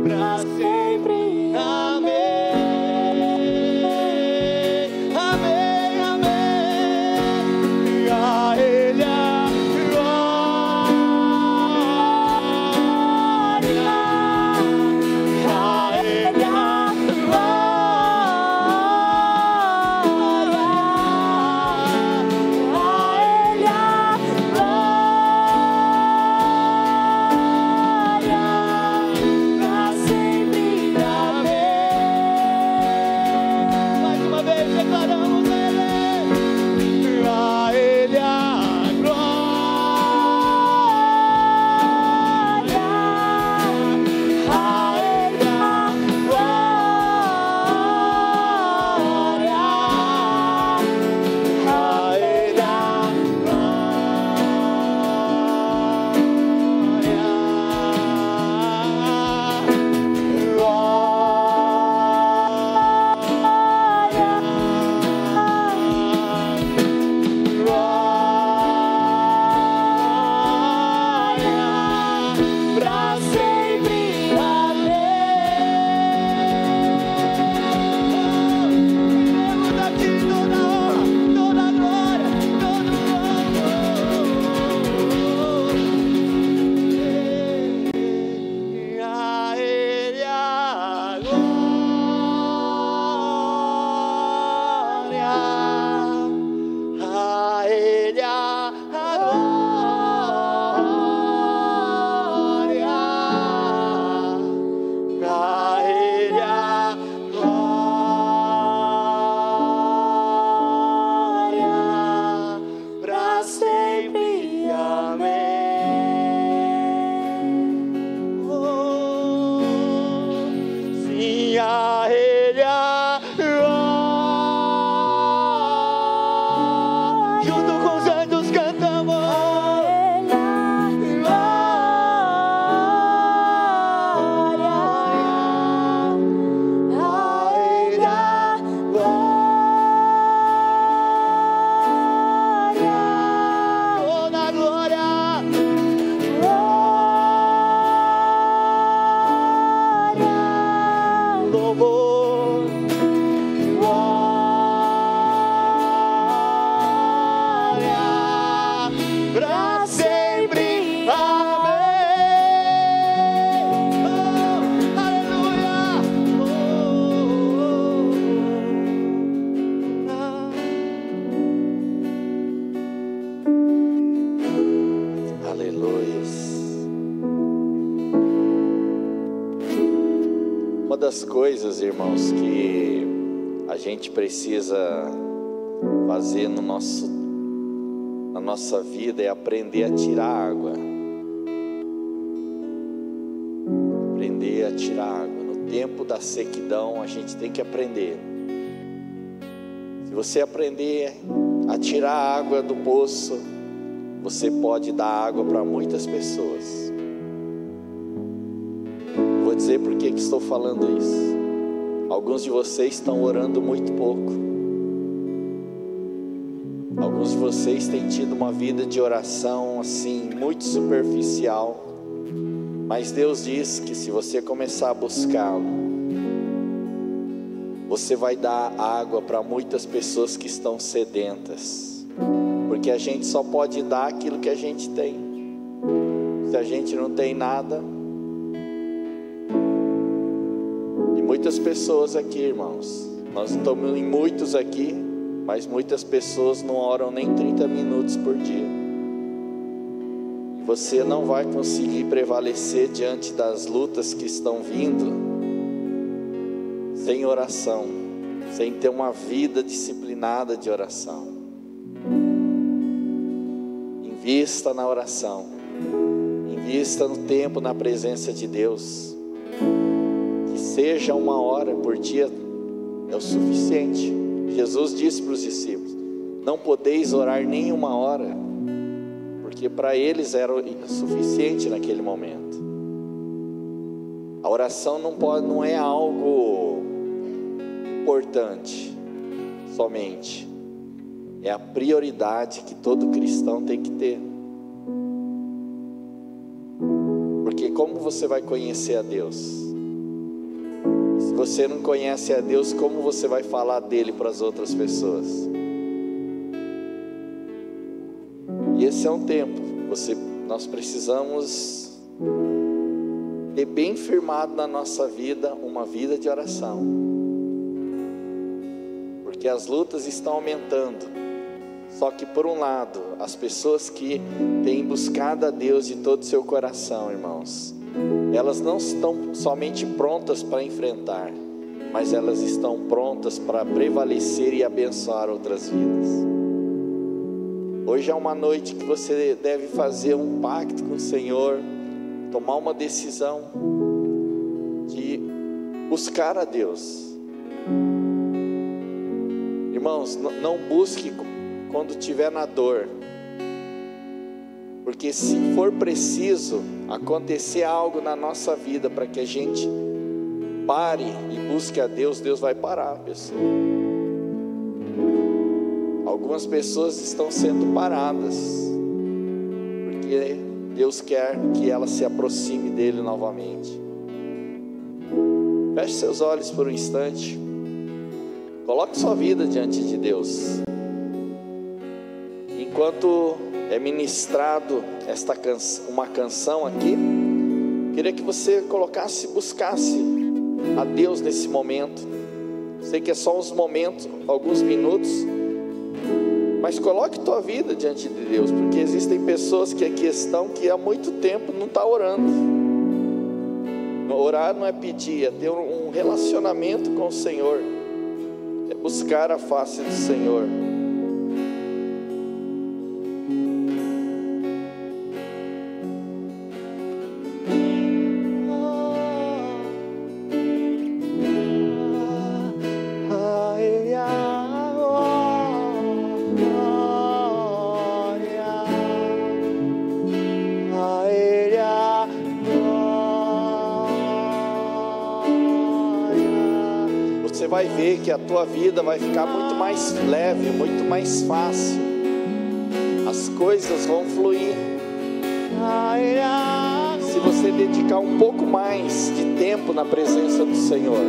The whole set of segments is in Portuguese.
pra sempre. Amém, amém, amém. A Ele a glória, a Ele a Uma das coisas, irmãos, que a gente precisa fazer na nossa vida é aprender a tirar água. Aprender a tirar água. No tempo da sequidão, a gente tem que aprender. Se você aprender a tirar a água do poço, você pode dar água para muitas pessoas. Vou dizer por que estou falando isso. Alguns de vocês estão orando muito pouco. Alguns de vocês têm tido uma vida de oração assim, muito superficial. Mas Deus diz que se você começar a buscá-lo, você vai dar água para muitas pessoas que estão sedentas. Porque a gente só pode dar aquilo que a gente tem. Se a gente não tem nada. E muitas pessoas aqui, irmãos, nós estamos em muitos aqui, mas muitas pessoas não oram nem 30 minutos por dia. E você não vai conseguir prevalecer diante das lutas que estão vindo sem oração, sem ter uma vida disciplinada de oração. Invista na oração, invista no tempo na presença de Deus. Que seja 1 hora por dia é o suficiente. Jesus disse para os discípulos: não podeis orar nem 1 hora, porque para eles era o suficiente naquele momento. A oração não é algo importante somente. É a prioridade que todo cristão tem que ter. Porque como você vai conhecer a Deus? você não conhece a Deus, como você vai falar dele para as outras pessoas? E esse é um tempo, nós precisamos ter bem firmado na nossa vida uma vida de oração, porque as lutas estão aumentando. Só que por um lado, as pessoas que têm buscado a Deus de todo o seu coração, irmãos, elas não estão somente prontas para enfrentar, mas elas estão prontas para prevalecer e abençoar outras vidas. Hoje é uma noite que você deve fazer um pacto com o Senhor, tomar uma decisão de buscar a Deus. Irmãos, não busque quando estiver na dor, porque se for preciso acontecer algo na nossa vida para que a gente pare e busque a Deus, Deus vai parar a pessoa. Algumas pessoas estão sendo paradas porque Deus quer que ela se aproxime dele novamente. Feche seus olhos por um instante. Coloque sua vida diante de Deus. Enquanto é ministrado uma canção aqui, queria que você buscasse a Deus nesse momento. Sei que é só uns momentos, alguns minutos, mas coloque tua vida diante de Deus, porque existem pessoas que aqui estão que há muito tempo não estão orando. Orar não é pedir, é ter um relacionamento com o Senhor, é buscar a face do Senhor. Você vai ver que a tua vida vai ficar muito mais leve, muito mais fácil. As coisas vão fluir. Se você dedicar um pouco mais de tempo na presença do Senhor.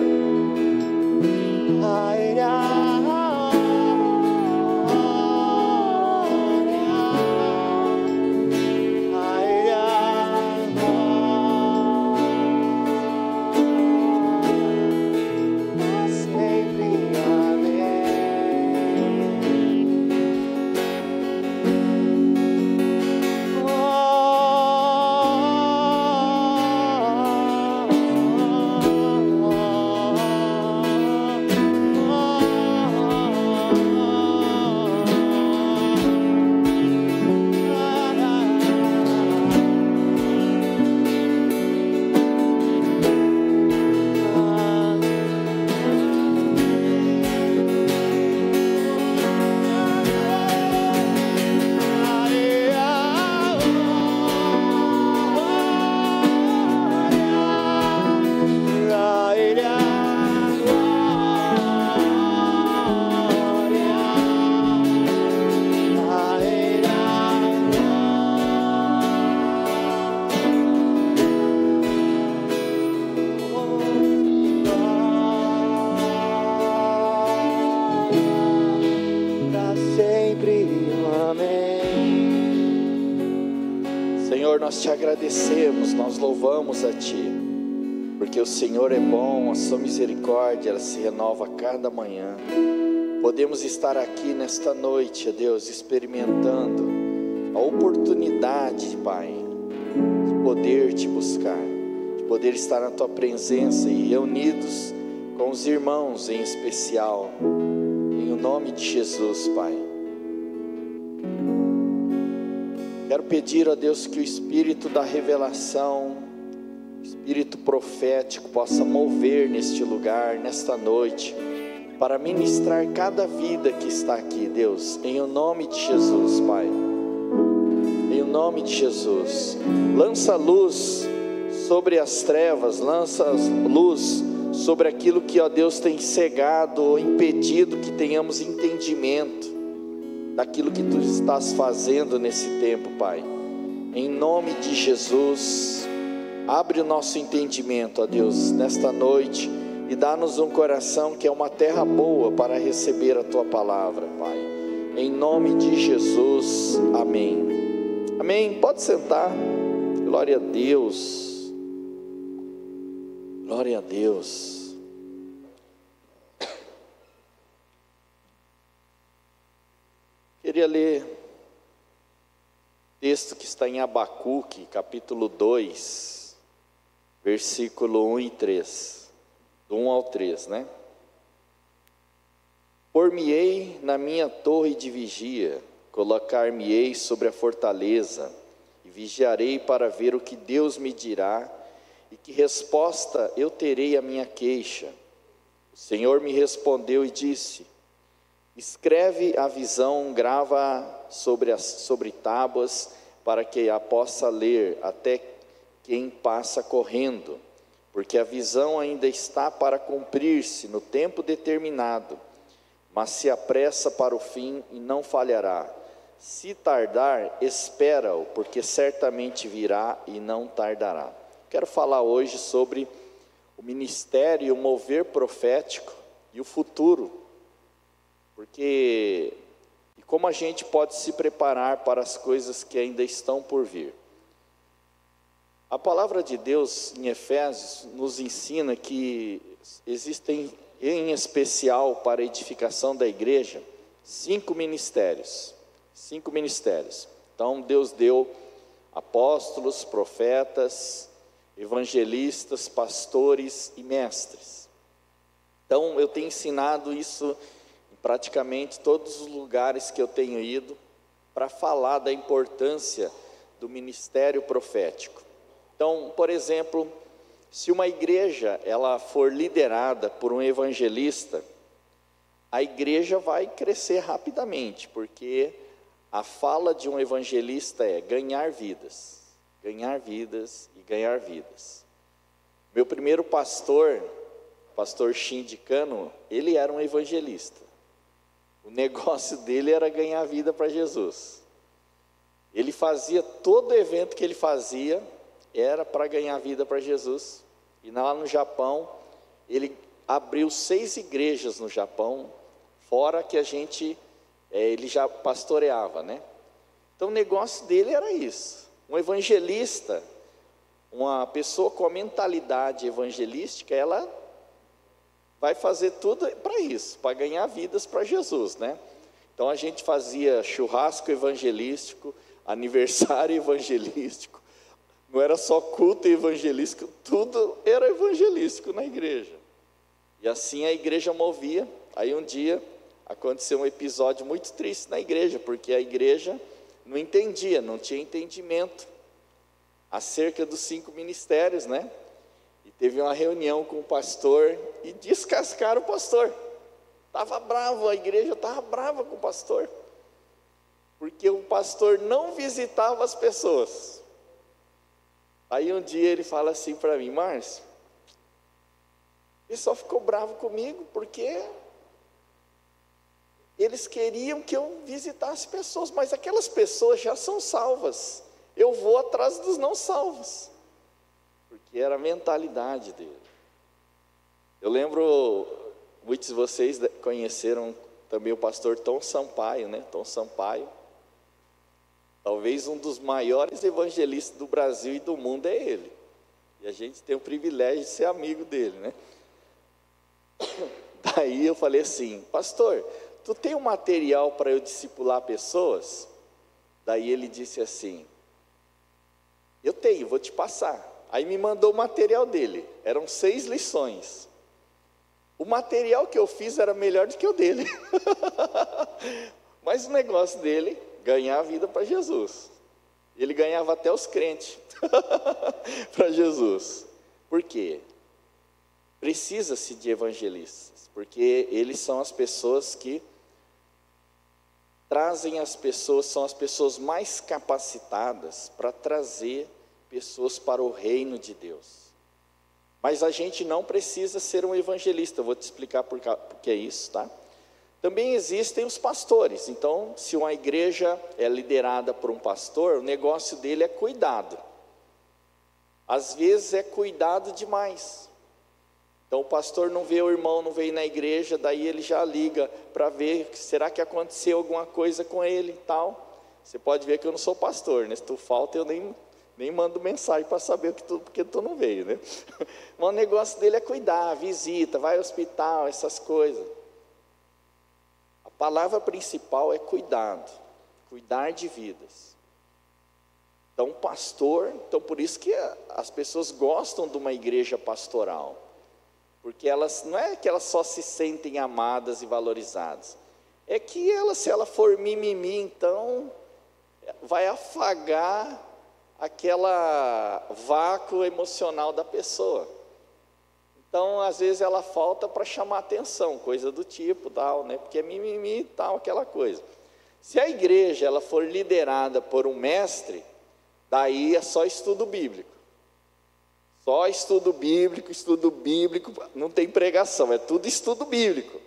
Senhor, nós te agradecemos, nós louvamos a Ti, porque o Senhor é bom, a sua misericórdia, ela se renova a cada manhã. Podemos estar aqui nesta noite, ó Deus, experimentando a oportunidade, Pai, de poder te buscar, de poder estar na Tua presença e reunidos com os irmãos em especial, em o nome de Jesus, Pai. Quero pedir a Deus que o Espírito da revelação, o Espírito profético possa mover neste lugar, nesta noite, para ministrar cada vida que está aqui, Deus, em o nome de Jesus, Pai, em o nome de Jesus. Lança luz sobre as trevas, lança luz sobre aquilo que, ó Deus, tem cegado ou impedido que tenhamos entendimento daquilo que Tu estás fazendo nesse tempo, Pai. Em nome de Jesus, abre o nosso entendimento, ó Deus, nesta noite, e dá-nos um coração que é uma terra boa para receber a Tua palavra, Pai. Em nome de Jesus, amém. Amém. Pode sentar. Glória a Deus. Glória a Deus. Queria ler o texto que está em Abacuque, capítulo 2, versículo 1 e 3. Do 1 ao 3, né? Por-me-ei na minha torre de vigia, colocar-me-ei sobre a fortaleza, e vigiarei para ver o que Deus me dirá, e que resposta eu terei à minha queixa. O Senhor me respondeu e disse: escreve a visão, grava sobre tábuas, para que a possa ler até quem passa correndo, porque a visão ainda está para cumprir-se no tempo determinado, mas se apressa para o fim e não falhará. Se tardar, espera-o, porque certamente virá e não tardará. Quero falar hoje sobre o ministério, o mover profético e o futuro, porque e como a gente pode se preparar para as coisas que ainda estão por vir. A palavra de Deus em Efésios nos ensina que existem, em especial para a edificação da igreja, 5 ministérios. 5 ministérios. Então Deus deu apóstolos, profetas, evangelistas, pastores e mestres. Então eu tenho ensinado isso em praticamente todos os lugares que eu tenho ido, para falar da importância do ministério profético. Então, por exemplo, se uma igreja ela for liderada por um evangelista, a igreja vai crescer rapidamente, porque a fala de um evangelista é ganhar vidas e ganhar vidas. Meu primeiro pastor, pastor Shinji Kano, ele era um evangelista. O negócio dele era ganhar vida para Jesus. Ele fazia, todo evento que ele fazia era para ganhar vida para Jesus. E lá no Japão, ele abriu 6 igrejas no Japão, fora que ele já pastoreava, né? Então o negócio dele era isso. Um evangelista, uma pessoa com a mentalidade evangelística, ela vai fazer tudo para isso, para ganhar vidas para Jesus, né? Então a gente fazia churrasco evangelístico, aniversário evangelístico, não era só culto evangelístico, tudo era evangelístico na igreja. E assim a igreja movia. Aí um dia aconteceu um episódio muito triste na igreja, porque a igreja não entendia, não tinha entendimento acerca dos 5 ministérios, né? E teve uma reunião com o pastor e descascaram o pastor. Estava bravo, a igreja estava brava com o pastor, porque o pastor não visitava as pessoas. Aí um dia ele fala assim para mim: Márcio, o pessoal ficou bravo comigo, porque eles queriam que eu visitasse pessoas, mas aquelas pessoas já são salvas, eu vou atrás dos não salvos, porque era a mentalidade dele. Eu lembro, muitos de vocês conheceram também o pastor Tom Sampaio, né? Tom Sampaio, talvez um dos maiores evangelistas do Brasil e do mundo é ele, e a gente tem o privilégio de ser amigo dele, né? Daí eu falei assim: pastor, tu tem um material para eu discipular pessoas? Daí ele disse assim: eu tenho, vou te passar. Aí me mandou o material dele, eram 6 lições. O material que eu fiz era melhor do que o dele. Mas o negócio dele, ganhar a vida para Jesus. Ele ganhava até os crentes para Jesus. Por quê? Precisa-se de evangelistas, porque eles são as pessoas que trazem as pessoas, são as pessoas mais capacitadas para trazer pessoas para o reino de Deus. Mas a gente não precisa ser um evangelista, eu vou te explicar por que é isso, tá? Também existem os pastores. Então, se uma igreja é liderada por um pastor, o negócio dele é cuidado. Às vezes é cuidado demais. Então o pastor não vê o irmão, não veio na igreja, daí ele já liga para ver, será que aconteceu alguma coisa com ele e tal. Você pode ver que eu não sou pastor, né? Se tu falta eu nem mando mensagem para saber porque tu não veio, né? Mas o negócio dele é cuidar, visita, vai ao hospital, essas coisas. A palavra principal é cuidado, cuidar de vidas. Então pastor, então por isso que as pessoas gostam de uma igreja pastoral. Porque elas, não é que elas só se sentem amadas e valorizadas, é que se ela for mimimi, então vai afagar aquela vácuo emocional da pessoa. Então às vezes ela falta para chamar atenção, coisa do tipo, tal, né? Porque é mimimi e tal, aquela coisa. Se a igreja ela for liderada por um mestre, daí é só estudo bíblico. Só estudo bíblico, não tem pregação, é tudo estudo bíblico.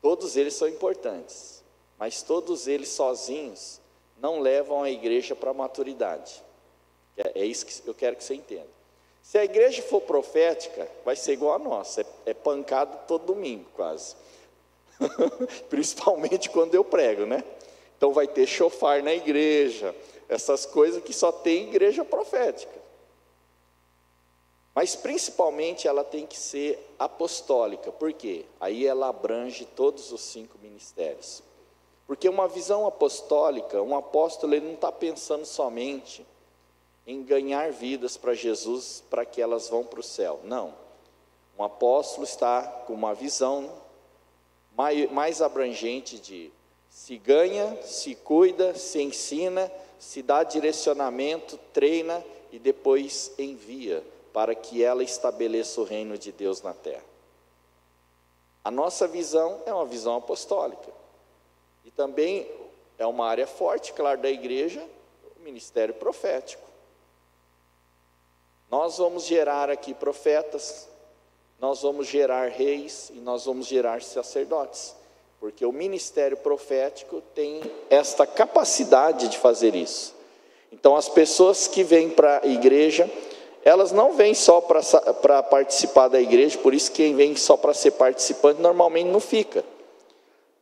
Todos eles são importantes, mas todos eles sozinhos não levam a igreja para a maturidade. É isso que eu quero que você entenda. Se a igreja for profética, vai ser igual a nossa, é pancada todo domingo quase. Principalmente quando eu prego, né? Então vai ter chofar na igreja, essas coisas que só tem igreja profética. Mas principalmente ela tem que ser apostólica. Por quê? Aí ela abrange todos os 5 ministérios. Porque uma visão apostólica, um apóstolo ele não está pensando somente em ganhar vidas para Jesus, para que elas vão para o céu. Não. Um apóstolo está com uma visão mais abrangente de se ganha, se cuida, se ensina, se dá direcionamento, treina e depois envia, para que ela estabeleça o reino de Deus na terra. A nossa visão é uma visão apostólica. E também é uma área forte, claro, da igreja, o ministério profético. Nós vamos gerar aqui profetas, nós vamos gerar reis e nós vamos gerar sacerdotes. Porque o ministério profético tem esta capacidade de fazer isso. Então as pessoas que vêm para a igreja, elas não vêm só para participar da igreja, por isso quem vem só para ser participante normalmente não fica.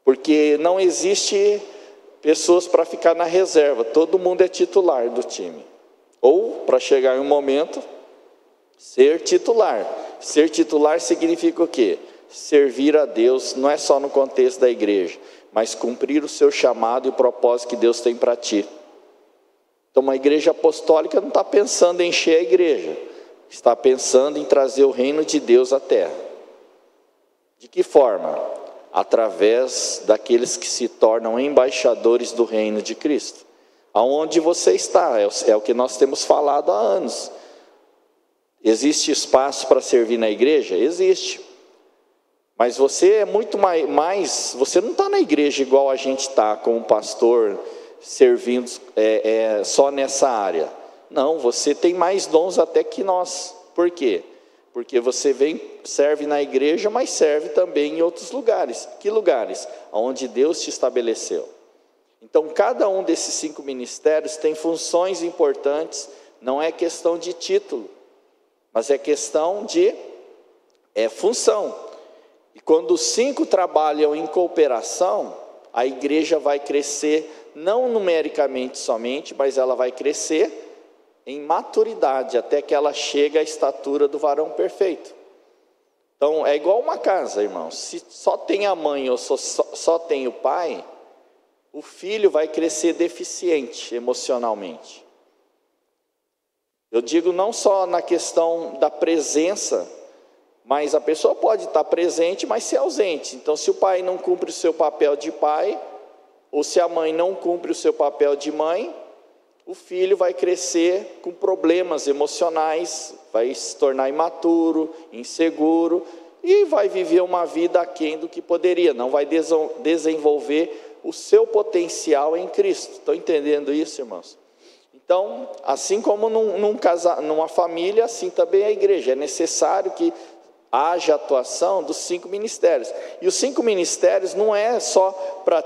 Porque não existe pessoas para ficar na reserva, todo mundo é titular do time. Ou, para chegar em um momento, ser titular. Ser titular significa o quê? Servir a Deus, não é só no contexto da igreja, mas cumprir o seu chamado e o propósito que Deus tem para ti. Então uma igreja apostólica não está pensando em encher a igreja, está pensando em trazer o reino de Deus à terra. De que forma? Através daqueles que se tornam embaixadores do reino de Cristo. Aonde você está, é o que nós temos falado há anos. Existe espaço para servir na igreja? Existe. Mas você é muito mais, você não está na igreja igual a gente está, como pastor, servindo só nessa área. Não, você tem mais dons até que nós. Por quê? Porque você serve na igreja, mas serve também em outros lugares. Que lugares? Onde Deus te estabeleceu. Então, cada um desses 5 ministérios tem funções importantes, não é questão de título, mas é questão de função. E quando os 5 trabalham em cooperação, a igreja vai crescer, não numericamente somente, mas ela vai crescer em maturidade, até que ela chegue à estatura do varão perfeito. Então, é igual uma casa, irmãos. Se só tem a mãe ou só tem o pai, o filho vai crescer deficiente emocionalmente. Eu digo não só na questão da presença, mas a pessoa pode estar presente, mas ser ausente. Então, se o pai não cumpre o seu papel de pai, ou se a mãe não cumpre o seu papel de mãe, o filho vai crescer com problemas emocionais, vai se tornar imaturo, inseguro, e vai viver uma vida aquém do que poderia, não vai desenvolver o seu potencial em Cristo. Estão entendendo isso, irmãos? Então, assim como numa família, assim também a igreja. É necessário que haja atuação dos 5 ministérios. E os 5 ministérios não é só para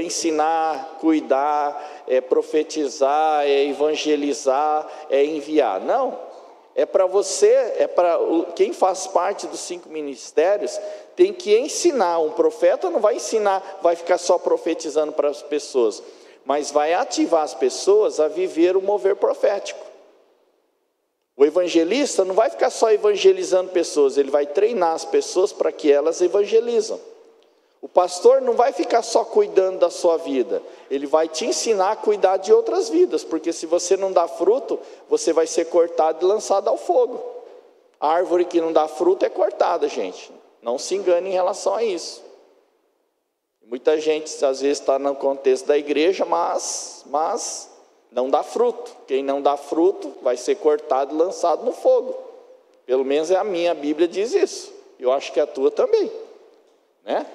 ensinar, cuidar, profetizar, evangelizar, enviar. Não. é para você, quem faz parte dos 5 ministérios, tem que ensinar. Um profeta não vai ensinar, vai ficar só profetizando para as pessoas, mas vai ativar as pessoas a viver o mover profético. O evangelista não vai ficar só evangelizando pessoas, ele vai treinar as pessoas para que elas evangelizam. O pastor não vai ficar só cuidando da sua vida, ele vai te ensinar a cuidar de outras vidas, porque se você não dá fruto, você vai ser cortado e lançado ao fogo. A árvore que não dá fruto é cortada, gente, não se engane em relação a isso. Muita gente às vezes está no contexto da igreja, mas não dá fruto. Quem não dá fruto vai ser cortado e lançado no fogo. Pelo menos a minha Bíblia diz isso, eu acho que a tua também, né?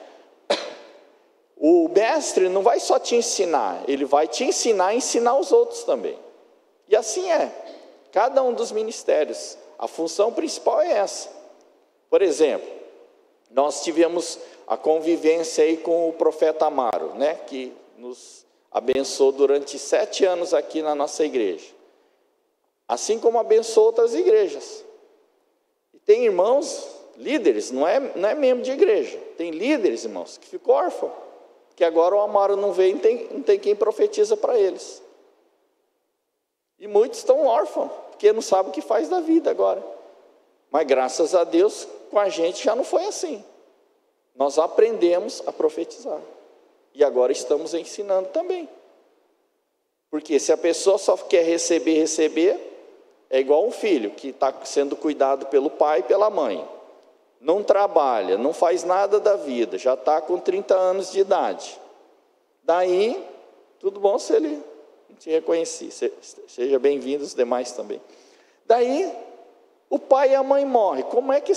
O mestre não vai só te ensinar, ele vai te ensinar a ensinar os outros também. E assim é, cada um dos ministérios, a função principal é essa. Por exemplo, nós tivemos a convivência aí com o profeta Amaro, né, que nos abençoou durante 7 anos aqui na nossa igreja, assim como abençoou outras igrejas. E tem irmãos, líderes, não é membro de igreja, tem líderes, irmãos, que ficou órfão, que agora o Amaro não vem, não tem quem profetiza para eles. E muitos estão órfãos, porque não sabem o que faz da vida agora. Mas graças a Deus, com a gente já não foi assim. Nós aprendemos a profetizar. E agora estamos ensinando também. Porque se a pessoa só quer receber, é igual um filho que está sendo cuidado pelo pai e pela mãe. Não trabalha, não faz nada da vida, já está com 30 anos de idade. Daí, tudo bom se ele não te reconhecer. Seja bem-vindo os demais também. Daí, o pai e a mãe morrem. Como é que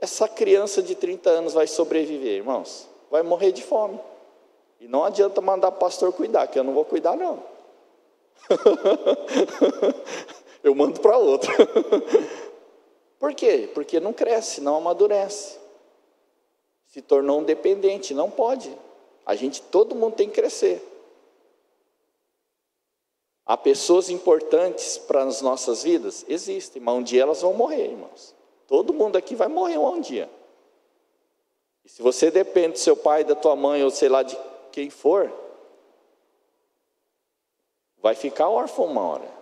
essa criança de 30 anos vai sobreviver, irmãos? Vai morrer de fome. E não adianta mandar o pastor cuidar, que eu não vou cuidar não. Eu mando para outro. Por quê? Porque não cresce, não amadurece. Se tornou um dependente, não pode. Todo mundo tem que crescer. Há pessoas importantes para as nossas vidas? Existem, mas um dia elas vão morrer, irmãos. Todo mundo aqui vai morrer um dia. E se você depende do seu pai, da tua mãe, ou sei lá de quem for, vai ficar órfão uma hora.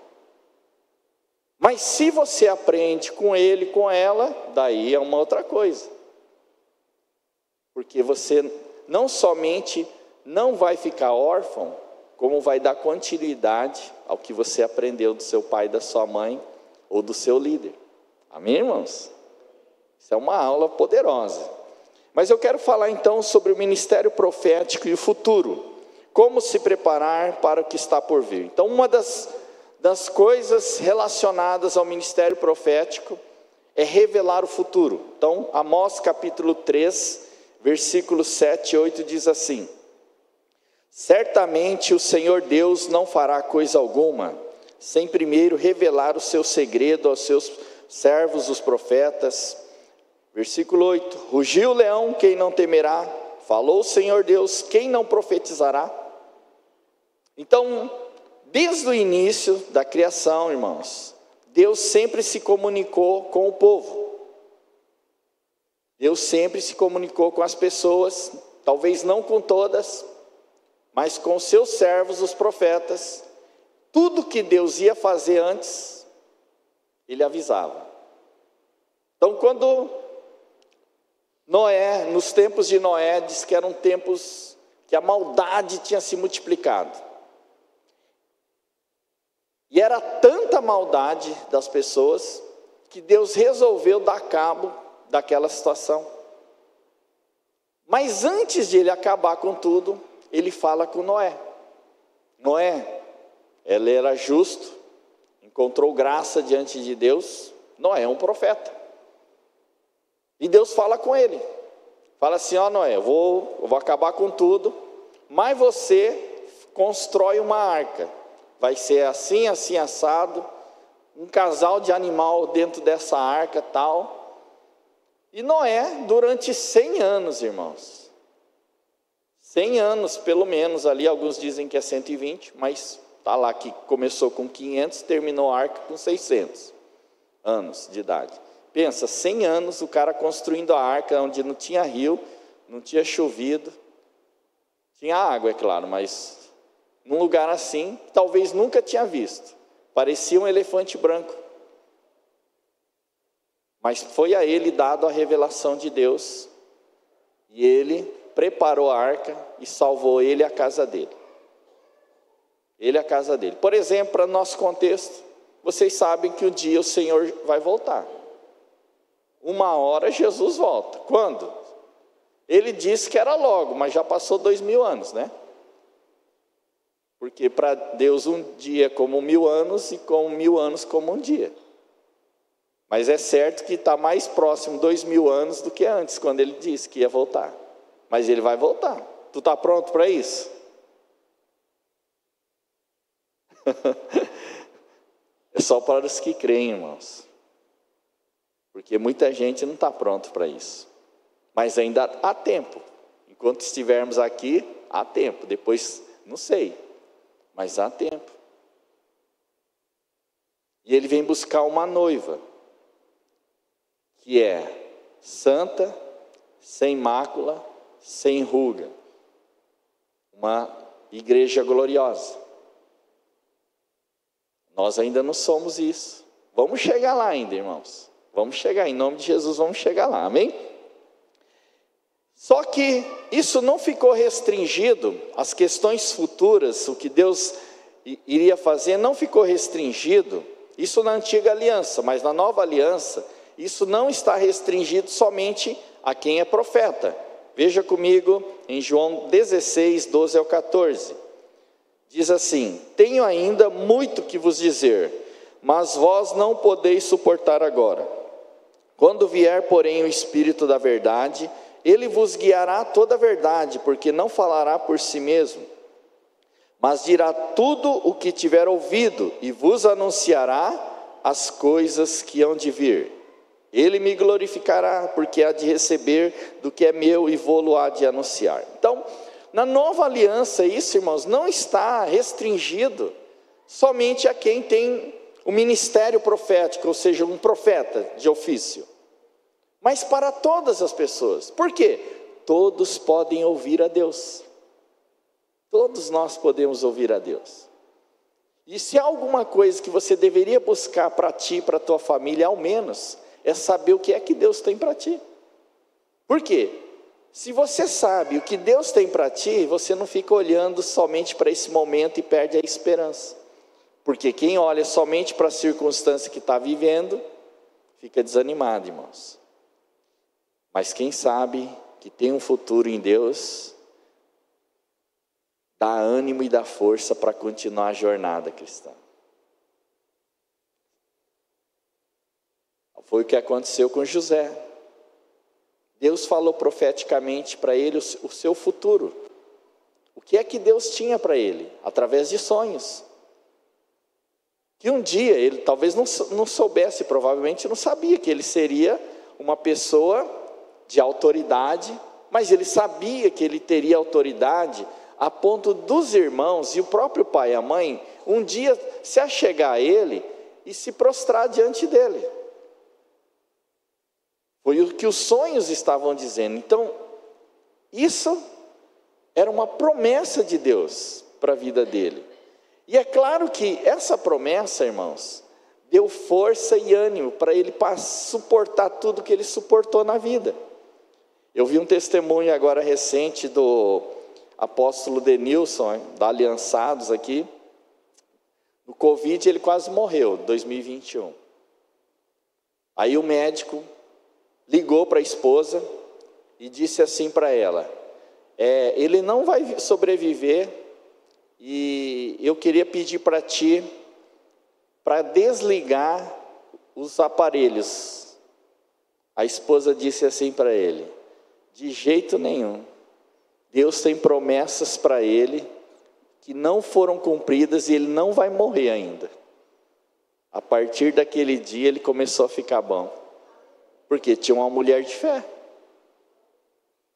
Mas se você aprende com ele, com ela, daí é uma outra coisa. Porque você não somente não vai ficar órfão, como vai dar continuidade ao que você aprendeu do seu pai, da sua mãe, ou do seu líder. Amém, irmãos? Isso é uma aula poderosa. Mas eu quero falar então sobre o ministério profético e o futuro. Como se preparar para o que está por vir. Então, uma das coisas relacionadas ao ministério profético é revelar o futuro. Então, Amós capítulo 3, versículos 7 e 8 diz assim: certamente o Senhor Deus não fará coisa alguma, sem primeiro revelar o seu segredo aos seus servos, os profetas. Versículo 8: rugiu o leão, quem não temerá? Falou o Senhor Deus, quem não profetizará? Então, desde o início da criação, irmãos, Deus sempre se comunicou com o povo. Deus sempre se comunicou com as pessoas, talvez não com todas, mas com seus servos, os profetas. Tudo que Deus ia fazer antes, Ele avisava. Então, quando Noé, nos tempos de Noé, diz que eram tempos que a maldade tinha se multiplicado. E era tanta maldade das pessoas que Deus resolveu dar cabo daquela situação. Mas antes de ele acabar com tudo, ele fala com Noé. Noé, ele era justo, encontrou graça diante de Deus. Noé é um profeta. E Deus fala com ele. Fala assim: ó Noé, eu vou acabar com tudo, mas você constrói uma arca. Vai ser assim, assim, assado, um casal de animal dentro dessa arca tal. E Noé, durante 100 anos, irmãos, 100 anos pelo menos ali, alguns dizem que é 120, mas está lá que começou com 500, terminou a arca com 600. anos de idade. Pensa, 100 anos o cara construindo a arca onde não tinha rio, não tinha chovido, tinha água, é claro, mas num lugar assim, talvez nunca tinha visto. Parecia um elefante branco. Mas foi a ele dado a revelação de Deus, e ele preparou a arca e salvou ele e a casa dele. Ele e a casa dele. Por exemplo, para nosso contexto, vocês sabem que um dia o Senhor vai voltar. Uma hora Jesus volta. Quando? Ele disse que era logo, mas já passou 2000 anos, né? Porque para Deus um dia é como 1000 anos e com 1000 anos como um dia. Mas é certo que está mais próximo 2000 anos do que antes, quando ele disse que ia voltar. Mas ele vai voltar. Tu está pronto para isso? É só para os que creem, irmãos. Porque muita gente não está pronto para isso. Mas ainda há tempo. Enquanto estivermos aqui, há tempo. Depois, não sei. Mas há tempo. E ele vem buscar uma noiva, que é santa, sem mácula, sem ruga. Uma igreja gloriosa. Nós ainda não somos isso. Vamos chegar lá ainda, irmãos. Vamos chegar, em nome de Jesus, vamos chegar lá, amém? Só que isso não ficou restringido, as questões futuras, o que Deus iria fazer, não ficou restringido, isso na antiga aliança, mas na nova aliança, isso não está restringido somente a quem é profeta. Veja comigo em João 16, 12 ao 14. Diz assim: tenho ainda muito que vos dizer, mas vós não podeis suportar agora. Quando vier, porém, o Espírito da verdade, ele vos guiará a toda a verdade, porque não falará por si mesmo, mas dirá tudo o que tiver ouvido, e vos anunciará as coisas que hão de vir. Ele me glorificará, porque há de receber do que é meu, e vou-lo há de anunciar. Então, na nova aliança, isso, irmãos, não está restringido somente a quem tem o ministério profético, ou seja, um profeta de ofício, mas para todas as pessoas. Por quê? Todos podem ouvir a Deus. Todos nós podemos ouvir a Deus. E se há alguma coisa que você deveria buscar para ti, para a tua família, ao menos, é saber o que é que Deus tem para ti. Por quê? Se você sabe o que Deus tem para ti, você não fica olhando somente para esse momento e perde a esperança. Porque quem olha somente para a circunstância que está vivendo, fica desanimado, irmãos. Mas quem sabe que tem um futuro em Deus, dá ânimo e dá força para continuar a jornada cristã. Foi o que aconteceu com José. Deus falou profeticamente para ele o seu futuro. O que é que Deus tinha para ele? Através de sonhos. Que um dia, ele talvez não soubesse, provavelmente não sabia que ele seria uma pessoa de autoridade, mas ele sabia que ele teria autoridade a ponto dos irmãos e o próprio pai e a mãe um dia se achegar a ele e se prostrar diante dele. Foi o que os sonhos estavam dizendo. Então, isso era uma promessa de Deus para a vida dele. E é claro que essa promessa, irmãos, deu força e ânimo para ele suportar tudo que ele suportou na vida. Eu vi um testemunho agora recente do apóstolo Denilson, da Aliançados aqui. No Covid ele quase morreu, 2021. Aí o médico ligou para a esposa e disse assim para ela: ele não vai sobreviver, e eu queria pedir para ti para desligar os aparelhos. A esposa disse assim para ele: de jeito nenhum, Deus tem promessas para ele que não foram cumpridas e ele não vai morrer ainda. A partir daquele dia ele começou a ficar bom, porque tinha uma mulher de fé,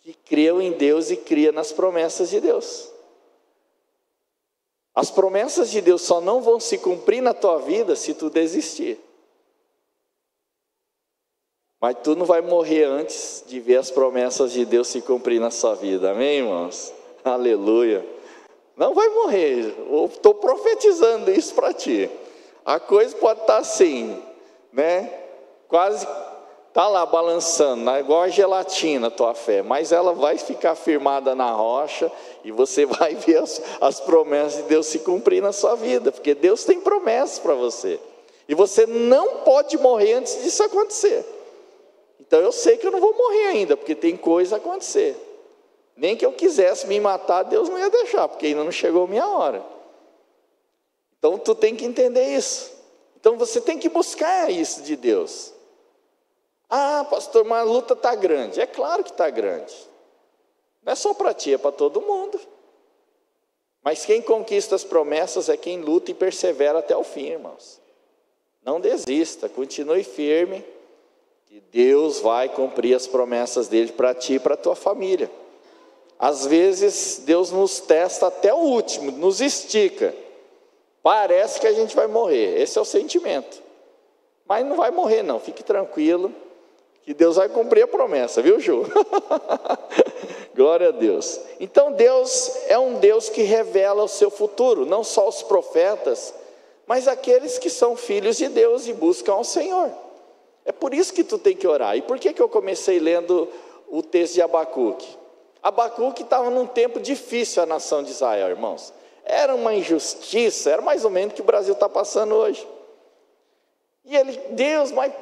que creu em Deus e cria nas promessas de Deus. As promessas de Deus só não vão se cumprir na tua vida se tu desistir. Mas tu não vai morrer antes de ver as promessas de Deus se cumprir na sua vida, amém, irmãos? Aleluia. Não vai morrer, eu estou profetizando isso para ti. A coisa pode estar assim, né? Quase está lá balançando, né? Igual a gelatina a tua fé, mas ela vai ficar firmada na rocha e você vai ver as promessas de Deus se cumprir na sua vida, porque Deus tem promessas para você, e você não pode morrer antes disso acontecer. Então eu sei que eu não vou morrer ainda, porque tem coisa a acontecer. Nem que eu quisesse me matar, Deus não ia deixar, porque ainda não chegou a minha hora. Então tu tem que entender isso. Então você tem que buscar isso de Deus. Ah, pastor, mas a luta está grande. É claro que está grande. Não é só para ti, é para todo mundo. Mas quem conquista as promessas é quem luta e persevera até o fim, irmãos. Não desista, continue firme, que Deus vai cumprir as promessas dele para ti e para a tua família. Às vezes Deus nos testa até o último, nos estica. Parece que a gente vai morrer, esse é o sentimento. Mas não vai morrer não, fique tranquilo, que Deus vai cumprir a promessa, viu, Ju? Glória a Deus. Então Deus é um Deus que revela o seu futuro, não só os profetas, mas aqueles que são filhos de Deus e buscam ao Senhor. É por isso que tu tem que orar. E por que eu comecei lendo o texto de Abacuque? Abacuque estava num tempo difícil a nação de Israel, irmãos. Era uma injustiça, era mais ou menos o que o Brasil está passando hoje. E ele, Deus, mas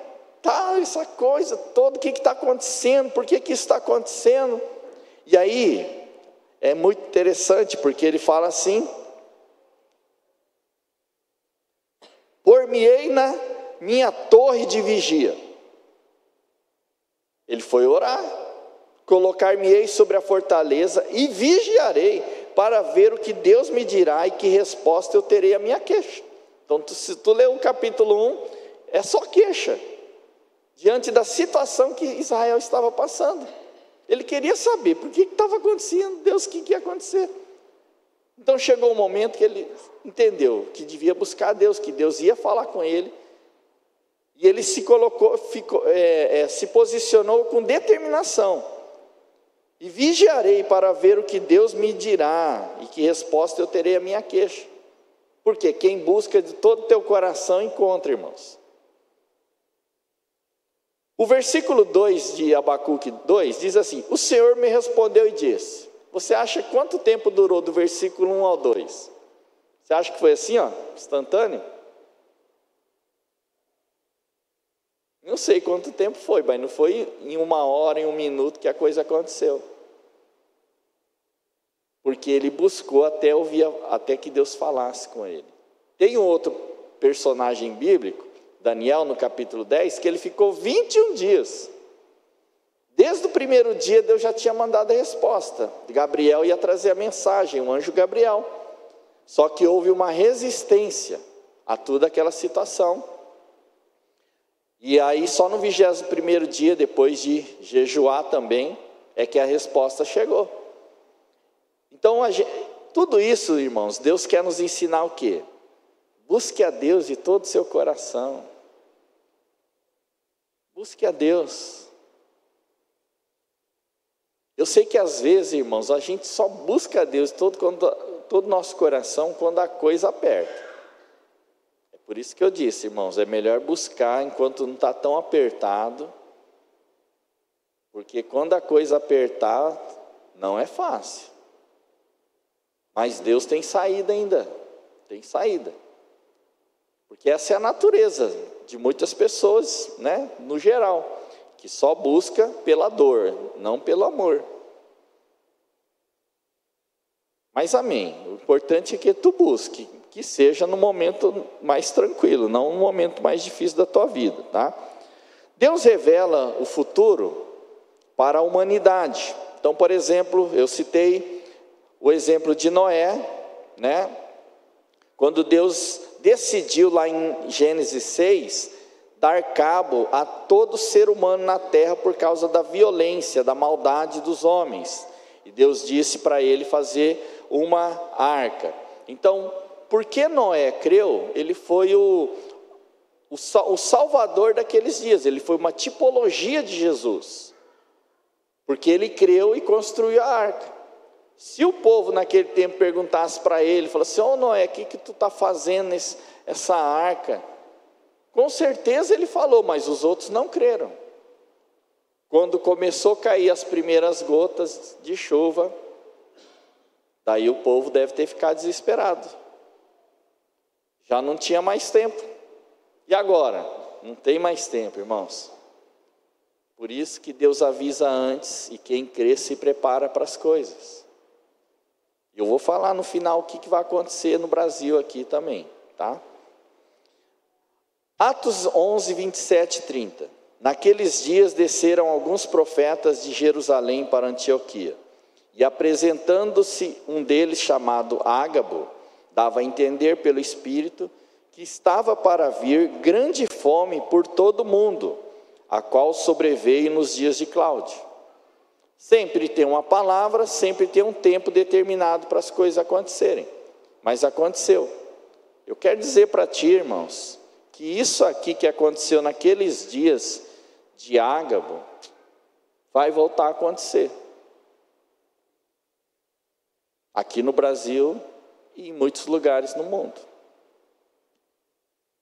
tá essa coisa toda, o que está acontecendo? Por que isso está acontecendo? E aí, é muito interessante, porque ele fala assim: por-me-ei na minha torre de vigia. Ele foi orar. Colocar-me-ei sobre a fortaleza e vigiarei para ver o que Deus me dirá e que resposta eu terei à minha queixa. Então, se tu ler o capítulo 1, é só queixa, diante da situação que Israel estava passando. Ele queria saber, por que estava acontecendo, Deus, o que ia acontecer? Então chegou um momento que ele entendeu que devia buscar a Deus, que Deus ia falar com ele, e ele se colocou, se posicionou com determinação. E vigiarei para ver o que Deus me dirá e que resposta eu terei à minha queixa. Porque quem busca de todo o teu coração encontra, irmãos. O versículo 2 de Abacuque 2 diz assim: o Senhor me respondeu e disse. Você acha quanto tempo durou do versículo 1 ao 2? Você acha que foi assim, ó, instantâneo? Não sei quanto tempo foi, mas não foi em 1 hora, em 1 minuto que a coisa aconteceu. Porque ele buscou até que Deus falasse com ele. Tem um outro personagem bíblico, Daniel, no capítulo 10, que ele ficou 21 dias. Desde o primeiro dia, Deus já tinha mandado a resposta. Gabriel ia trazer a mensagem, o anjo Gabriel. Só que houve uma resistência a toda aquela situação. E aí só no 21º dia, depois de jejuar também, é que a resposta chegou. Então, tudo isso, irmãos, Deus quer nos ensinar o quê? Busque a Deus de todo o seu coração. Busque a Deus. Eu sei que às vezes, irmãos, a gente só busca a Deus todo o nosso coração quando a coisa aperta. Por isso que eu disse, irmãos, é melhor buscar enquanto não está tão apertado, porque quando a coisa apertar, não é fácil. Mas Deus tem saída ainda, tem saída. Porque essa é a natureza de muitas pessoas, né, no geral, que só busca pela dor, não pelo amor. Mas amém, o importante é que tu busque, que seja no momento mais tranquilo, não no momento mais difícil da tua vida, tá? Deus revela o futuro para a humanidade. Então, por exemplo, eu citei o exemplo de Noé, né? Quando Deus decidiu lá em Gênesis 6, dar cabo a todo ser humano na terra por causa da violência, da maldade dos homens. E Deus disse para ele fazer uma arca. Então, porque Noé creu, ele foi o Salvador daqueles dias. Ele foi uma tipologia de Jesus, porque ele creu e construiu a arca. Se o povo naquele tempo perguntasse para ele, falasse: ô Noé, o que tu está fazendo essa arca? Com certeza ele falou, mas os outros não creram. Quando começou a cair as primeiras gotas de chuva, daí o povo deve ter ficado desesperado. Já não tinha mais tempo. E agora? Não tem mais tempo, irmãos. Por isso que Deus avisa antes, e quem crê se prepara para as coisas. Eu vou falar no final o que vai acontecer no Brasil aqui também, tá? Atos 11, 27 e 30. Naqueles dias desceram alguns profetas de Jerusalém para Antioquia, e apresentando-se um deles chamado Ágabo, dava a entender pelo Espírito que estava para vir grande fome por todo o mundo, a qual sobreveio nos dias de Cláudio. Sempre tem uma palavra, sempre tem um tempo determinado para as coisas acontecerem, mas aconteceu. Eu quero dizer para ti, irmãos, que isso aqui que aconteceu naqueles dias de Ágabo, vai voltar a acontecer. Aqui no Brasil e em muitos lugares no mundo.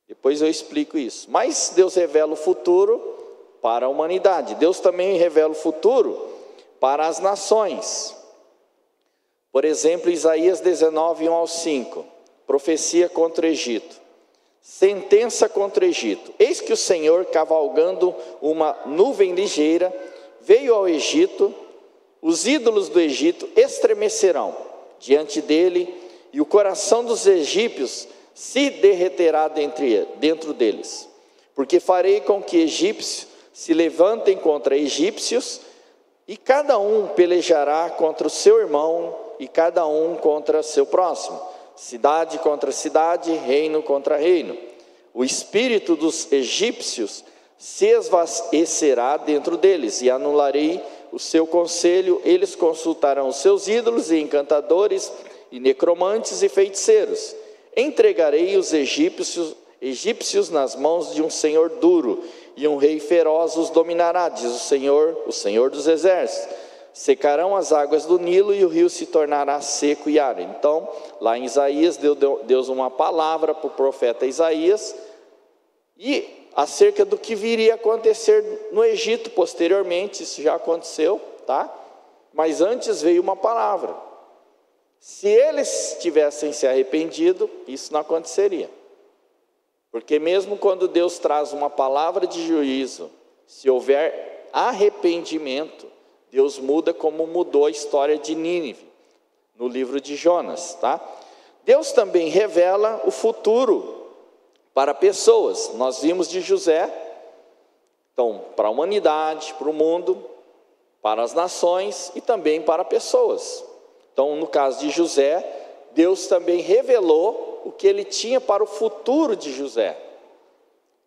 Depois eu explico isso. Mas Deus revela o futuro para a humanidade. Deus também revela o futuro para as nações. Por exemplo, Isaías 19, 1 ao 5. Profecia contra o Egito. Sentença contra o Egito. Eis que o Senhor, cavalgando uma nuvem ligeira, veio ao Egito. Os ídolos do Egito estremecerão diante dele, e o coração dos egípcios se derreterá dentro deles. Porque farei com que egípcios se levantem contra egípcios, e cada um pelejará contra o seu irmão, e cada um contra seu próximo. Cidade contra cidade, reino contra reino. O espírito dos egípcios se esvaecerá dentro deles, e anularei o seu conselho. Eles consultarão os seus ídolos e encantadores, e necromantes e feiticeiros. Entregarei os egípcios nas mãos de um senhor duro, e um rei feroz os dominará, diz o Senhor dos exércitos. Secarão as águas do Nilo, e o rio se tornará seco e árido. Então, lá em Isaías, Deus uma palavra para o profeta Isaías, e acerca do que viria a acontecer no Egito posteriormente. Isso já aconteceu, tá? Mas antes veio uma palavra. Se eles tivessem se arrependido, isso não aconteceria. Porque mesmo quando Deus traz uma palavra de juízo, se houver arrependimento, Deus muda como mudou a história de Nínive, no livro de Jonas, tá? Deus também revela o futuro para pessoas. Nós vimos de José, então, para a humanidade, para o mundo, para as nações e também para pessoas. Então, no caso de José, Deus também revelou o que ele tinha para o futuro de José.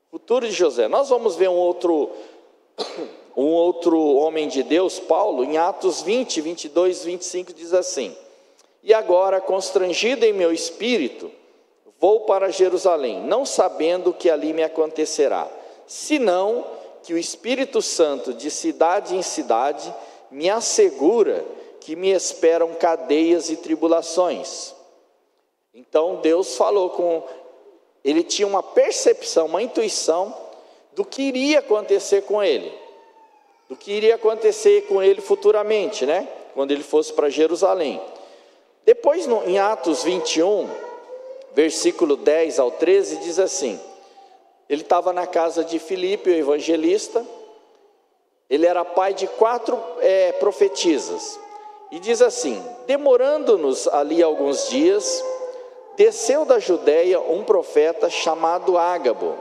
Futuro de José. Nós vamos ver um outro homem de Deus, Paulo, em Atos 20, 22, 25, diz assim: e agora, constrangido em meu espírito, vou para Jerusalém, não sabendo o que ali me acontecerá, senão que o Espírito Santo, de cidade em cidade, me assegura que me esperam cadeias e tribulações. Então Deus falou ele tinha uma percepção, uma intuição do que iria acontecer com ele, do que iria acontecer com ele futuramente, né? Quando ele fosse para Jerusalém. Depois, em Atos 21, versículo 10 ao 13, diz assim: ele estava na casa de Filipe, o evangelista. Ele era pai de 4 profetisas. E diz assim: demorando-nos ali alguns dias, desceu da Judeia um profeta chamado Ágabo,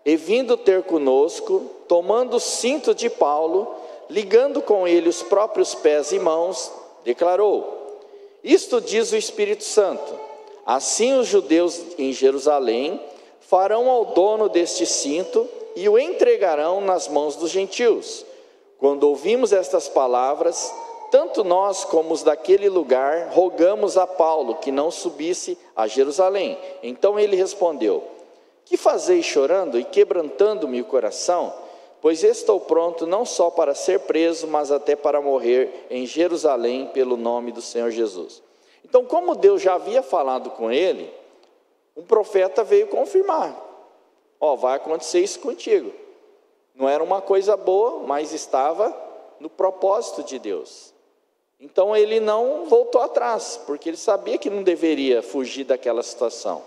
e vindo ter conosco, tomando o cinto de Paulo, ligando com ele os próprios pés e mãos, declarou: isto diz o Espírito Santo, assim os judeus em Jerusalém farão ao dono deste cinto e o entregarão nas mãos dos gentios. Quando ouvimos estas palavras, tanto nós como os daquele lugar rogamos a Paulo que não subisse a Jerusalém. Então ele respondeu: Que fazeis chorando e quebrantando-me o coração? Pois estou pronto não só para ser preso, mas até para morrer em Jerusalém pelo nome do Senhor Jesus. Então, como Deus já havia falado com ele, um profeta veio confirmar: ó, vai acontecer isso contigo. Não era uma coisa boa, mas estava no propósito de Deus. Então ele não voltou atrás, porque ele sabia que não deveria fugir daquela situação,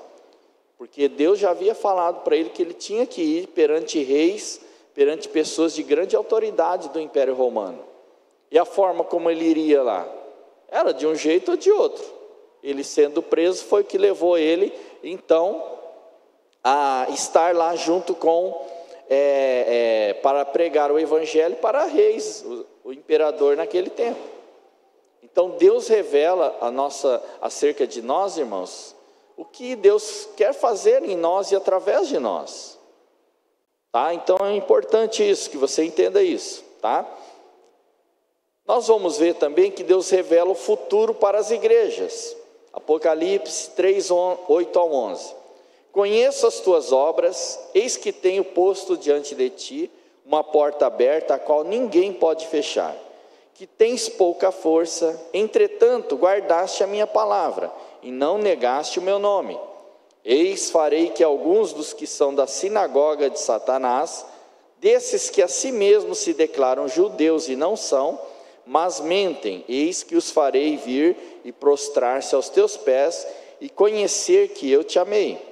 porque Deus já havia falado para ele que ele tinha que ir perante reis, perante pessoas de grande autoridade do Império Romano. E a forma como ele iria lá era de um jeito ou de outro. Ele sendo preso foi o que levou ele então a estar lá junto com para pregar o evangelho para reis, o imperador naquele tempo. Então Deus revela acerca de nós, irmãos, o que Deus quer fazer em nós e através de nós, tá? Então é importante isso, que você entenda isso, tá? Nós vamos ver também que Deus revela o futuro para as igrejas. Apocalipse 3, 8 ao 11. Conheço as tuas obras, eis que tenho posto diante de ti uma porta aberta, a qual ninguém pode fechar. Que tens pouca força, entretanto guardaste a minha palavra, e não negaste o meu nome. Eis farei que alguns dos que são da sinagoga de Satanás, desses que a si mesmos se declaram judeus e não são, mas mentem, eis que os farei vir e prostrar-se aos teus pés, e conhecer que eu te amei.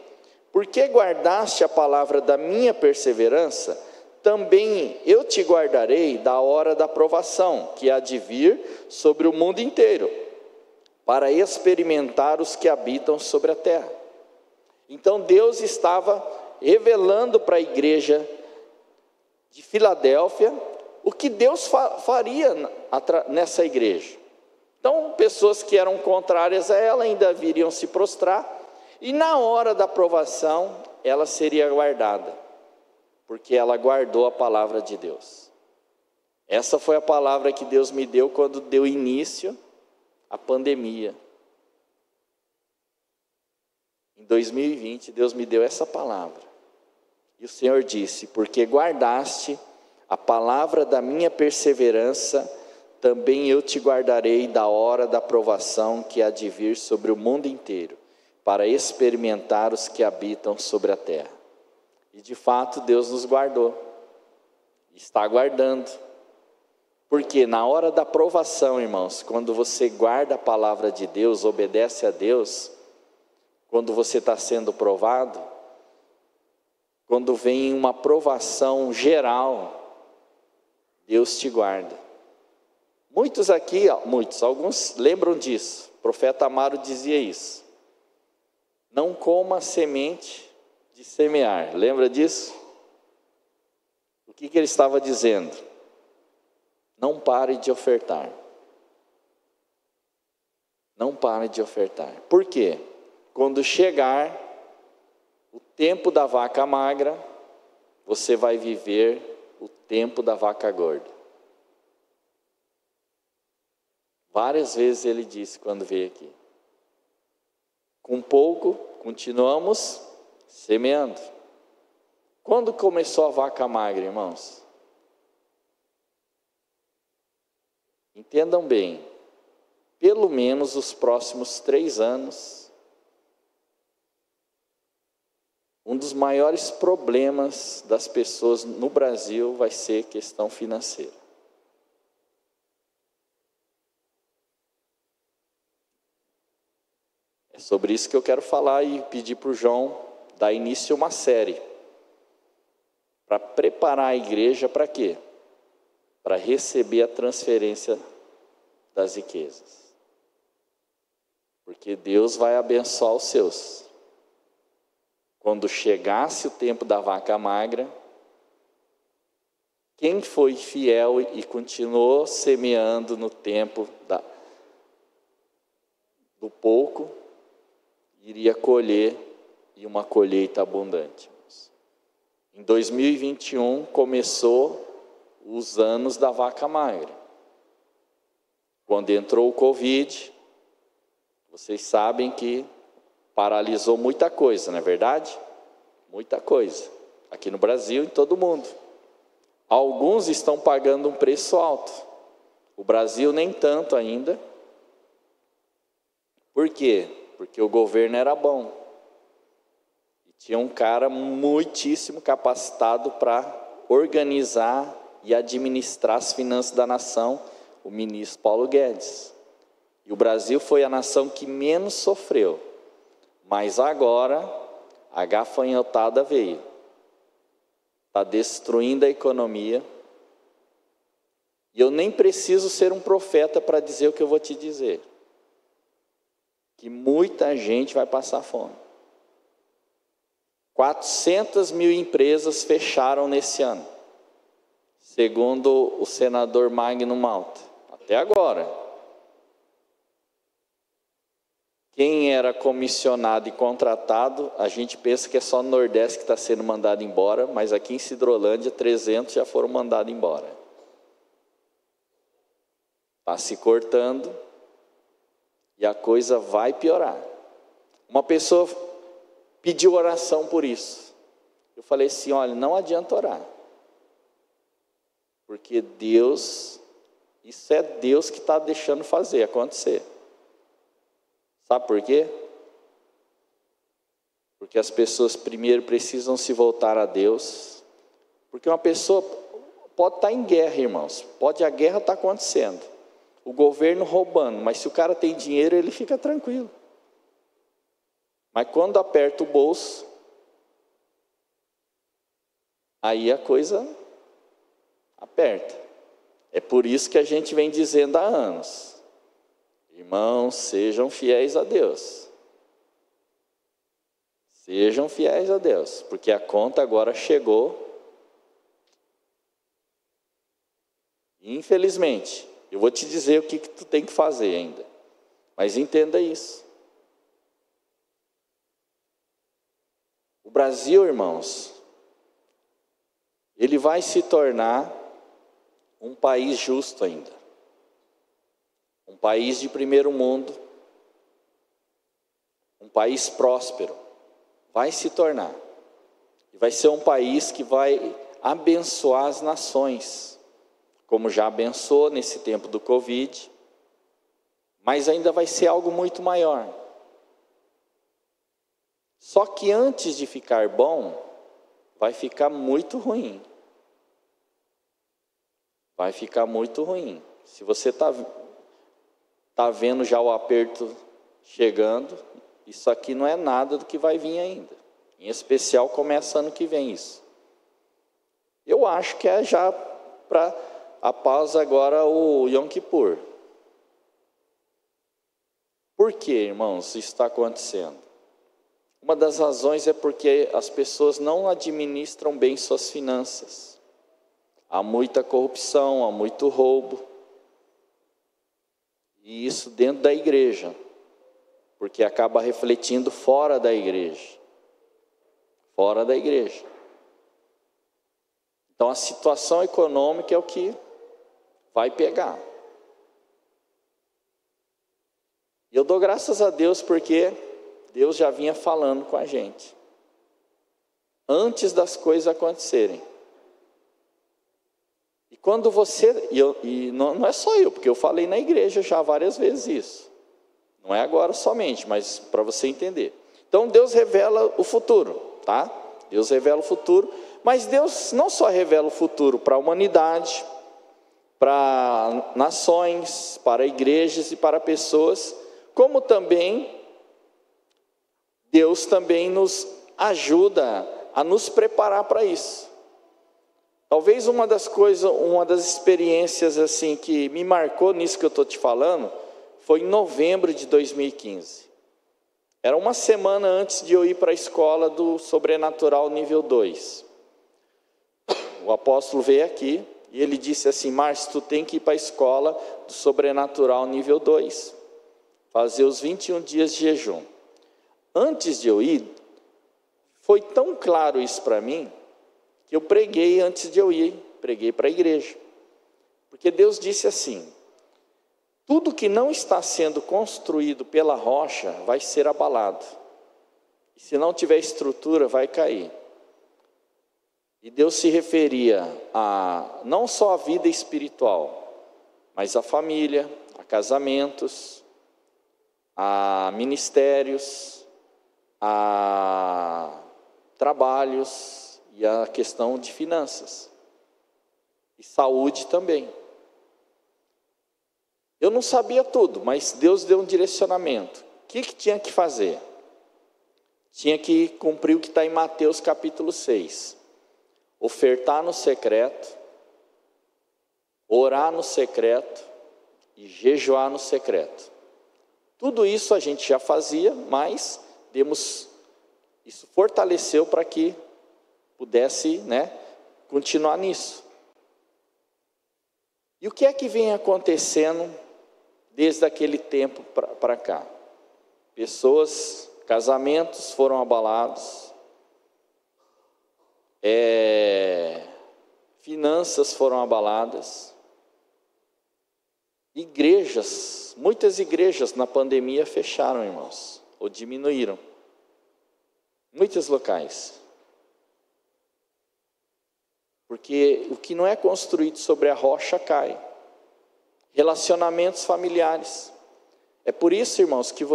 Porque guardaste a palavra da minha perseverança, também eu te guardarei da hora da provação, que há de vir sobre o mundo inteiro, para experimentar os que habitam sobre a terra. Então Deus estava revelando para a igreja de Filadélfia o que Deus faria nessa igreja. Então, pessoas que eram contrárias a ela ainda viriam se prostrar, e na hora da provação, ela seria guardada, porque ela guardou a palavra de Deus. Essa foi a palavra que Deus me deu quando deu início à pandemia. Em 2020, Deus me deu essa palavra. E o Senhor disse: porque guardaste a palavra da minha perseverança, também eu te guardarei da hora da provação que há de vir sobre o mundo inteiro, para experimentar os que habitam sobre a terra. E de fato Deus nos guardou, está guardando, porque na hora da provação, irmãos, quando você guarda a palavra de Deus, obedece a Deus, quando você está sendo provado, quando vem uma provação geral, Deus te guarda. Muitos aqui, alguns lembram disso, o profeta Amaro dizia isso: não coma semente de semear. Lembra disso? O que ele estava dizendo? Não pare de ofertar. Não pare de ofertar. Por quê? Quando chegar o tempo da vaca magra, você vai viver o tempo da vaca gorda. Várias vezes ele disse quando veio aqui. Com pouco, continuamos semeando. Quando começou a vaca magra, irmãos? Entendam bem, pelo menos os próximos 3 anos, um dos maiores problemas das pessoas no Brasil vai ser questão financeira. É sobre isso que eu quero falar e pedir para o João dar início a uma série, para preparar a igreja para quê? Para receber a transferência das riquezas. Porque Deus vai abençoar os seus. Quando chegasse o tempo da vaca magra, quem foi fiel e continuou semeando no tempo do pouco, iria colher, e uma colheita abundante. Em 2021 começou os anos da vaca magra. Quando entrou o Covid, vocês sabem que paralisou muita coisa, não é verdade? Muita coisa. Aqui no Brasil e em todo mundo. Alguns estão pagando um preço alto. O Brasil nem tanto ainda. Por quê? Porque o governo era bom. E tinha um cara muitíssimo capacitado para organizar e administrar as finanças da nação, o ministro Paulo Guedes. E o Brasil foi a nação que menos sofreu. Mas agora, a gafanhotada veio. Está destruindo a economia. E eu nem preciso ser um profeta para dizer o que eu vou te dizer. Que muita gente vai passar fome. 400 mil empresas fecharam nesse ano, segundo o senador Magno Malta. Até agora. Quem era comissionado e contratado, a gente pensa que é só no Nordeste que está sendo mandado embora, mas aqui em Sidrolândia, 300 já foram mandados embora. Está se cortando e a coisa vai piorar. Uma pessoa pediu oração por isso. Eu falei assim, olha, não adianta orar. Porque Deus, isso é Deus que está deixando fazer, acontecer. Sabe por quê? Porque as pessoas primeiro precisam se voltar a Deus. Porque uma pessoa pode estar em guerra, irmãos. Pode a guerra estar acontecendo. O governo roubando. Mas se o cara tem dinheiro, ele fica tranquilo. Mas quando aperta o bolso, aí a coisa aperta. É por isso que a gente vem dizendo há anos. Irmãos, sejam fiéis a Deus. Sejam fiéis a Deus, porque a conta agora chegou. Infelizmente, eu vou te dizer o que tu tem que fazer ainda. Mas entenda isso. O Brasil, irmãos, ele vai se tornar um país justo ainda. Um país de primeiro mundo, um país próspero, vai se tornar. E vai ser um país que vai abençoar as nações, como já abençoou nesse tempo do Covid, mas ainda vai ser algo muito maior. Só que antes de ficar bom, vai ficar muito ruim. Vai ficar muito ruim. Se você está vendo já o aperto chegando, isso aqui não é nada do que vai vir ainda. Em especial começa ano que vem isso. Eu acho que é já para após agora o Yom Kippur. Por que, irmãos, isso está acontecendo? Uma das razões é porque as pessoas não administram bem suas finanças. Há muita corrupção, há muito roubo. E isso dentro da igreja, porque acaba refletindo fora da igreja. Fora da igreja. Então a situação econômica é o que vai pegar. E eu dou graças a Deus porque Deus já vinha falando com a gente. Antes das coisas acontecerem. E quando você, e não é só eu, porque eu falei na igreja já várias vezes isso. Não é agora somente, mas para você entender. Então Deus revela o futuro, tá? Deus revela o futuro, mas Deus não só revela o futuro para a humanidade, para nações, para igrejas e para pessoas, como também Deus também nos ajuda a nos preparar para isso. Talvez uma das experiências assim que me marcou nisso que eu estou te falando, foi em novembro de 2015. Era uma semana antes de eu ir para a escola do Sobrenatural nível 2. O apóstolo veio aqui e ele disse assim, Márcio, tu tem que ir para a escola do Sobrenatural nível 2. Fazer os 21 dias de jejum. Antes de eu ir, foi tão claro isso para mim, que eu preguei antes de eu ir, preguei para a igreja. Porque Deus disse assim, tudo que não está sendo construído pela rocha vai ser abalado. E se não tiver estrutura, vai cair. E Deus se referia a não só a vida espiritual, mas a família, a casamentos, a ministérios, a trabalhos e a questão de finanças. E saúde também. Eu não sabia tudo, mas Deus deu um direcionamento. O que tinha que fazer? Tinha que cumprir o que está em Mateus capítulo 6. Ofertar no secreto, orar no secreto e jejuar no secreto. Tudo isso a gente já fazia, mas isso fortaleceu para que pudesse, continuar nisso. E o que é que vem acontecendo desde aquele tempo para cá? Pessoas, casamentos foram abalados, finanças foram abaladas, igrejas, muitas igrejas na pandemia fecharam, irmãos, ou diminuíram, muitos locais, porque o que não é construído sobre a rocha cai. Relacionamentos familiares, é por isso, irmãos, que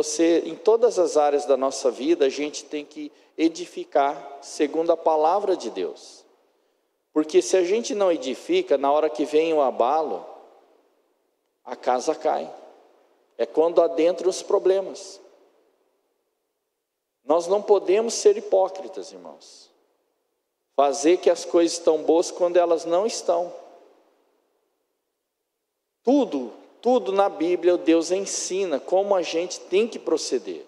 em todas as áreas da nossa vida, a gente tem que edificar segundo a palavra de Deus, porque se a gente não edifica, na hora que vem o abalo, a casa cai, é quando adentram os problemas. Nós não podemos ser hipócritas, irmãos, fazer que as coisas estão boas quando elas não estão. Tudo na Bíblia, Deus ensina como a gente tem que proceder.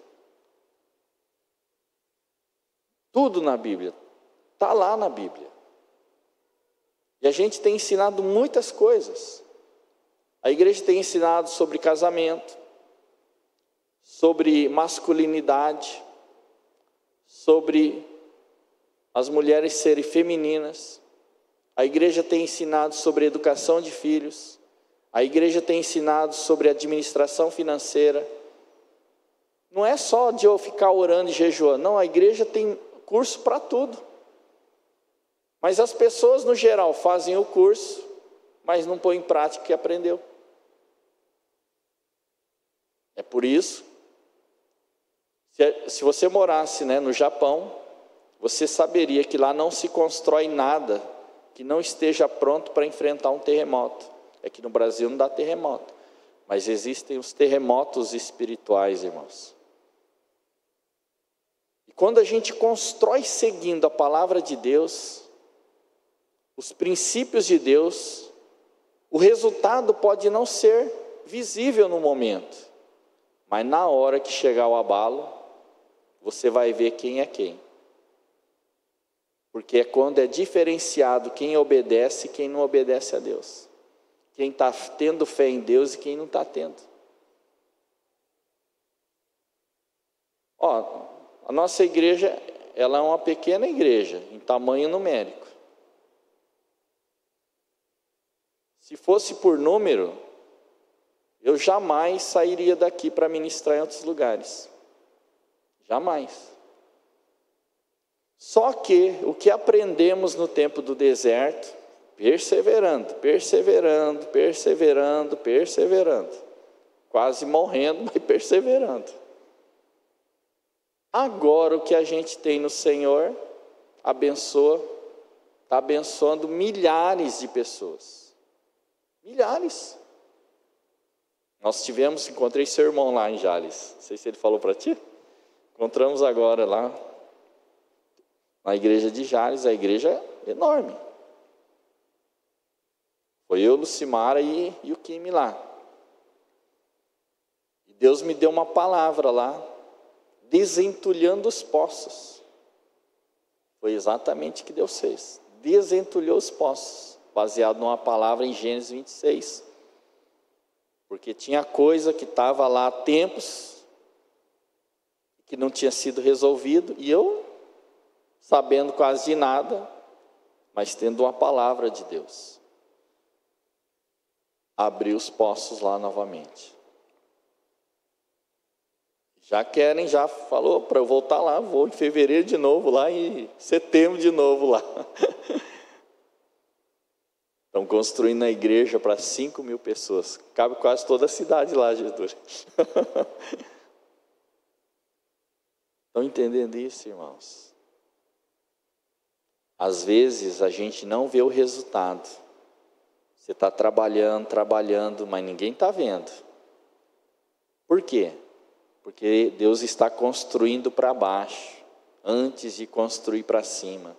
Tudo na Bíblia, está lá na Bíblia. E a gente tem ensinado muitas coisas. A igreja tem ensinado sobre casamento, sobre masculinidade, sobre as mulheres serem femininas. A igreja tem ensinado sobre educação de filhos. A igreja tem ensinado sobre administração financeira. Não é só de eu ficar orando e jejuando. Não, a igreja tem curso para tudo. Mas as pessoas, no geral, fazem o curso, mas não põem em prática o que aprendeu. É por isso, se você morasse no Japão, você saberia que lá não se constrói nada que não esteja pronto para enfrentar um terremoto. É que no Brasil não dá terremoto, mas existem os terremotos espirituais, irmãos. E quando a gente constrói seguindo a palavra de Deus, os princípios de Deus, o resultado pode não ser visível no momento, mas na hora que chegar o abalo, você vai ver quem é quem. Porque é quando é diferenciado quem obedece e quem não obedece a Deus. Quem está tendo fé em Deus e quem não está tendo. A nossa igreja, ela é uma pequena igreja, em tamanho numérico. Se fosse por número, eu jamais sairia daqui para ministrar em outros lugares. Jamais. Só que o que aprendemos no tempo do deserto, perseverando, quase morrendo, mas perseverando. Agora o que a gente tem no Senhor, está abençoando milhares de pessoas. Milhares. Nós encontrei seu irmão lá em Jales, não sei se ele falou para ti, encontramos agora lá, na igreja de Jales, a igreja é enorme. Foi eu, Lucimara e o Kimi lá. E Deus me deu uma palavra lá, desentulhando os poços. Foi exatamente o que Deus fez. Desentulhou os poços, baseado numa palavra em Gênesis 26. Porque tinha coisa que estava lá há tempos, que não tinha sido resolvido, e eu, sabendo quase de nada, mas tendo uma palavra de Deus, abri os poços lá novamente. Já falou para eu voltar lá, vou em fevereiro de novo lá e setembro de novo lá. Estão construindo a igreja para 5.000 pessoas. Cabe quase toda a cidade lá, Jesus. Estão entendendo isso, irmãos? Às vezes a gente não vê o resultado. Você está trabalhando, mas ninguém está vendo. Por quê? Porque Deus está construindo para baixo, antes de construir para cima.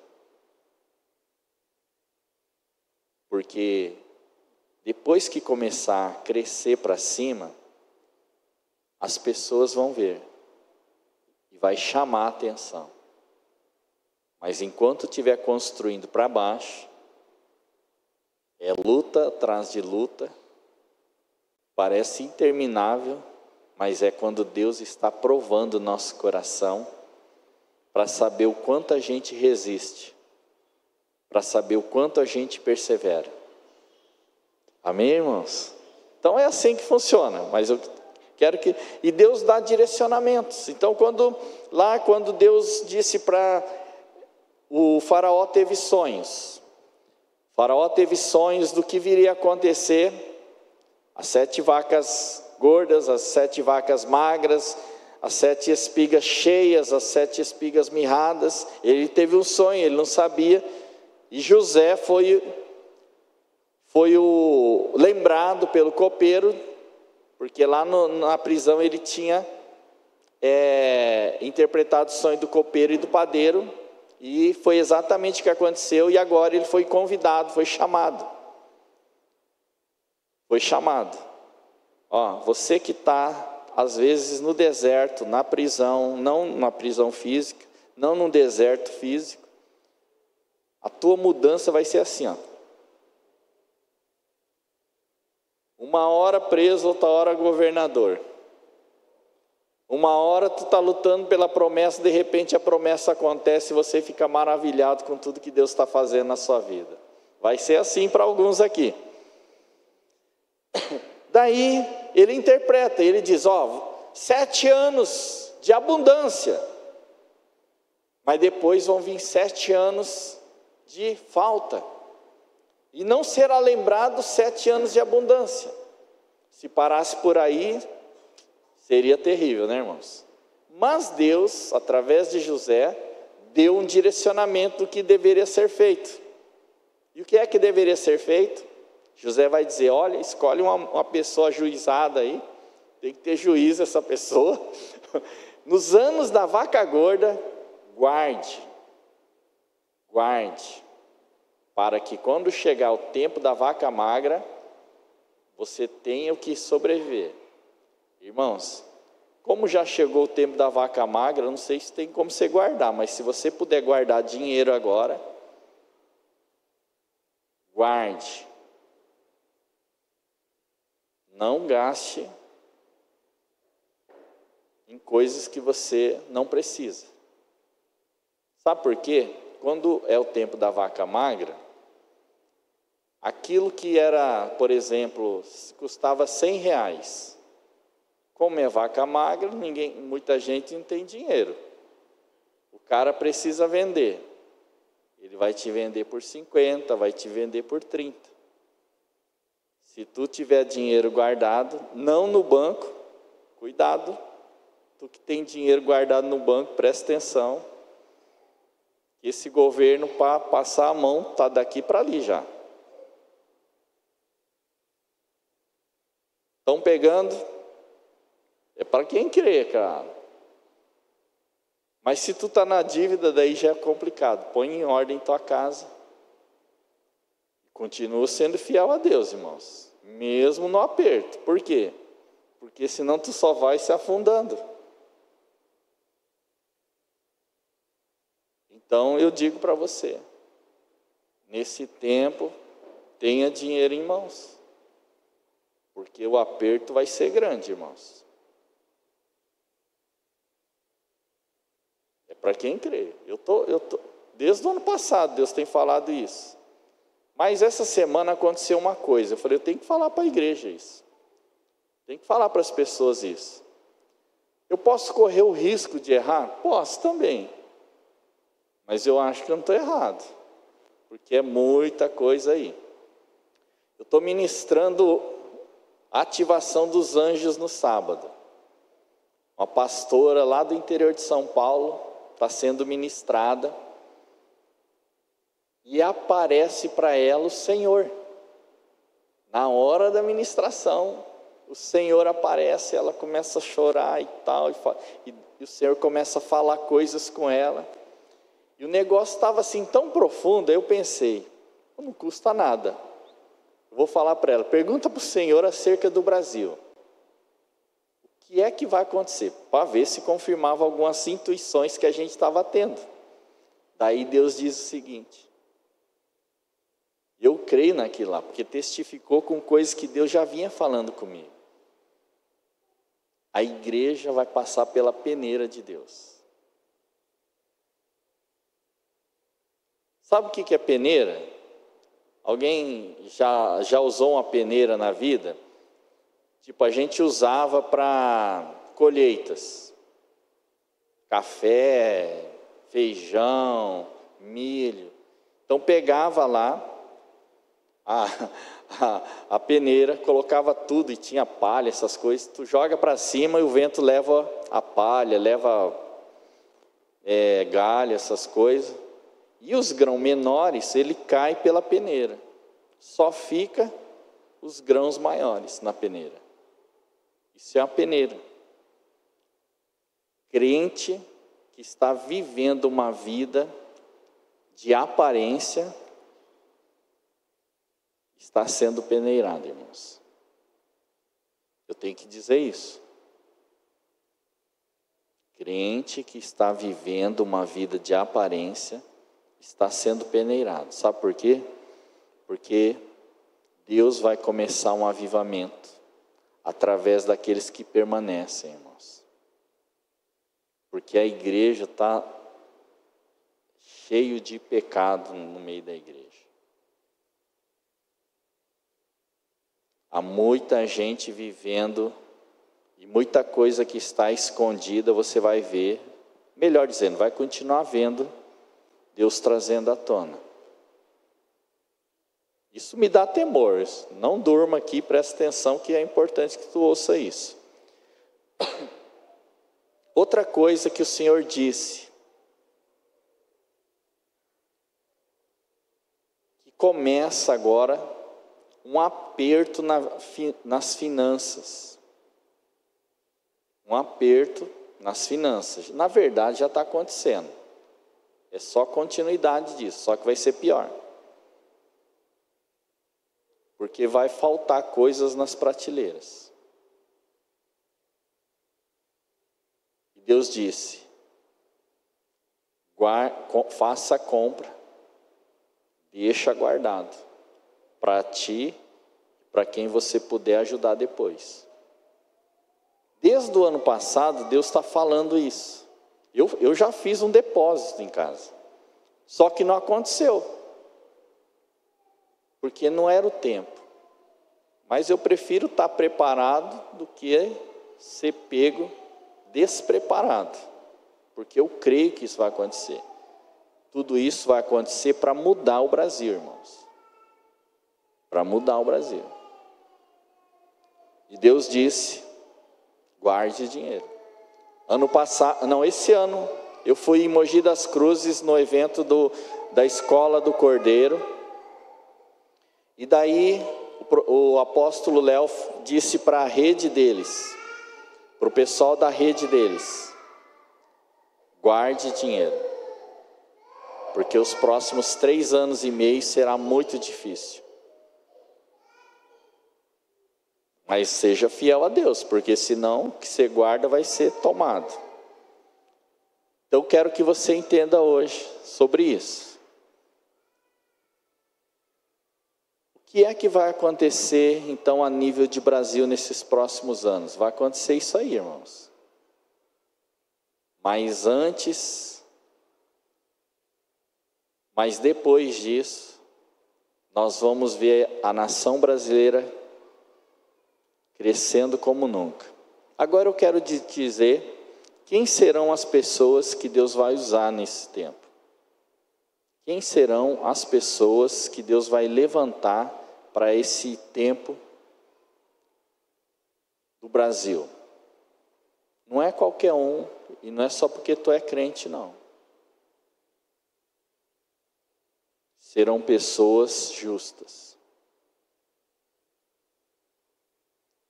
Porque depois que começar a crescer para cima, as pessoas vão ver e vai chamar a atenção. Mas enquanto estiver construindo para baixo, é luta atrás de luta, parece interminável, mas é quando Deus está provando o nosso coração, para saber o quanto a gente resiste, para saber o quanto a gente persevera. Amém, irmãos? Então é assim que funciona, mas eu quero que... E Deus dá direcionamentos. Então quando Deus disse para o faraó, teve sonhos. O faraó teve sonhos do que viria a acontecer, as 7 vacas gordas, as 7 vacas magras, as 7 espigas cheias, as 7 espigas mirradas. Ele teve um sonho, ele não sabia, e José foi o lembrado pelo copeiro, porque lá na prisão ele tinha interpretado o sonho do copeiro e do padeiro, e foi exatamente o que aconteceu, e agora ele foi convidado, foi chamado. Você que está, às vezes, no deserto, na prisão, não na prisão física, não num deserto físico, a tua mudança vai ser assim, uma hora preso, outra hora governador. Uma hora tu está lutando pela promessa, de repente a promessa acontece e você fica maravilhado com tudo que Deus está fazendo na sua vida. Vai ser assim para alguns aqui. Daí ele interpreta, ele diz, 7 anos de abundância, mas depois vão vir 7 anos de falta, e não será lembrado 7 anos de abundância. Se parasse por aí, seria terrível, né, irmãos? Mas Deus, através de José, deu um direcionamento do que deveria ser feito. E o que é que deveria ser feito? José vai dizer, olha, escolhe uma pessoa ajuizada aí, tem que ter juízo essa pessoa. Nos anos da vaca gorda, guarde, para que quando chegar o tempo da vaca magra, você tenha o que sobreviver. Irmãos, como já chegou o tempo da vaca magra, não sei se tem como você guardar, mas se você puder guardar dinheiro agora, guarde. Não gaste em coisas que você não precisa. Sabe por quê? Quando é o tempo da vaca magra, aquilo que era, por exemplo, custava R$100, como é vaca magra, muita gente não tem dinheiro. O cara precisa vender. Ele vai te vender por 50, vai te vender por 30. Se tu tiver dinheiro guardado, não no banco, cuidado, tu que tem dinheiro guardado no banco, presta atenção. Esse governo, para passar a mão, está daqui para ali já. Estão pegando, é para quem crê, cara. Mas se tu está na dívida, daí já é complicado. Põe em ordem tua casa. Continua sendo fiel a Deus, irmãos. Mesmo no aperto. Por quê? Porque senão tu só vai se afundando. Então eu digo para você, nesse tempo, tenha dinheiro em mãos. Porque o aperto vai ser grande, irmãos. É para quem crê. Eu tô, desde o ano passado Deus tem falado isso. Mas essa semana aconteceu uma coisa. Eu falei, eu tenho que falar para a igreja isso. Tenho que falar para as pessoas isso. Eu posso correr o risco de errar? Posso também. Mas eu acho que eu não estou errado. Porque é muita coisa aí. Eu estou ministrando a ativação dos anjos no sábado. Uma pastora lá do interior de São Paulo está sendo ministrada e aparece para ela o Senhor. Na hora da ministração, o Senhor aparece, ela começa a chorar e tal, e o Senhor começa a falar coisas com ela. E o negócio estava assim tão profundo, aí eu pensei, não custa nada. Eu vou falar para ela, pergunta para o Senhor acerca do Brasil. O que é que vai acontecer? Para ver se confirmava algumas intuições que a gente estava tendo. Daí Deus diz o seguinte, eu creio naquilo lá, porque testificou com coisas que Deus já vinha falando comigo. A igreja vai passar pela peneira de Deus. Sabe o que é peneira? Alguém já usou uma peneira na vida? Tipo, a gente usava para colheitas. Café, feijão, milho. Então pegava lá a peneira, colocava tudo e tinha palha, essas coisas. Tu joga para cima e o vento leva a palha, leva galho, essas coisas. E os grãos menores, ele cai pela peneira. Só fica os grãos maiores na peneira. Isso é a peneira. Crente que está vivendo uma vida de aparência, está sendo peneirado, irmãos. Eu tenho que dizer isso. Crente que está vivendo uma vida de aparência, está sendo peneirado. Sabe por quê? Porque Deus vai começar um avivamento através daqueles que permanecem, irmãos. Porque a igreja está cheio de pecado no meio da igreja. Há muita gente vivendo e muita coisa que está escondida você vai ver, melhor dizendo, vai continuar vendo Deus trazendo à tona. Isso me dá temor. Não durma aqui, presta atenção que é importante que tu ouça isso. Outra coisa que o Senhor disse, que começa agora um aperto nas finanças. Um aperto nas finanças. Na verdade já está acontecendo. É só continuidade disso, só que vai ser pior. Porque vai faltar coisas nas prateleiras. E Deus disse, faça a compra, deixa guardado, para ti, para quem você puder ajudar depois. Desde o ano passado, Deus está falando isso. Eu já fiz um depósito em casa, só que não aconteceu, porque não era o tempo. Mas eu prefiro estar preparado do que ser pego despreparado, porque eu creio que isso vai acontecer. Tudo isso vai acontecer para mudar o Brasil, irmãos. Para mudar o Brasil. E Deus disse, guarde dinheiro. Esse ano, eu fui em Mogi das Cruzes no evento da Escola do Cordeiro. E daí o apóstolo Léo disse para a rede deles, para o pessoal da rede deles, guarde dinheiro, porque os próximos 3 anos e meio será muito difícil. Mas seja fiel a Deus, porque senão o que você guarda vai ser tomado. Então eu quero que você entenda hoje sobre isso. O que é que vai acontecer então a nível de Brasil nesses próximos anos? Vai acontecer isso aí, irmãos. Mas depois disso, nós vamos ver a nação brasileira crescendo como nunca. Agora eu quero te dizer quem serão as pessoas que Deus vai usar nesse tempo. Quem serão as pessoas que Deus vai levantar para esse tempo do Brasil. Não é qualquer um, e não é só porque tu é crente, não. Serão pessoas justas.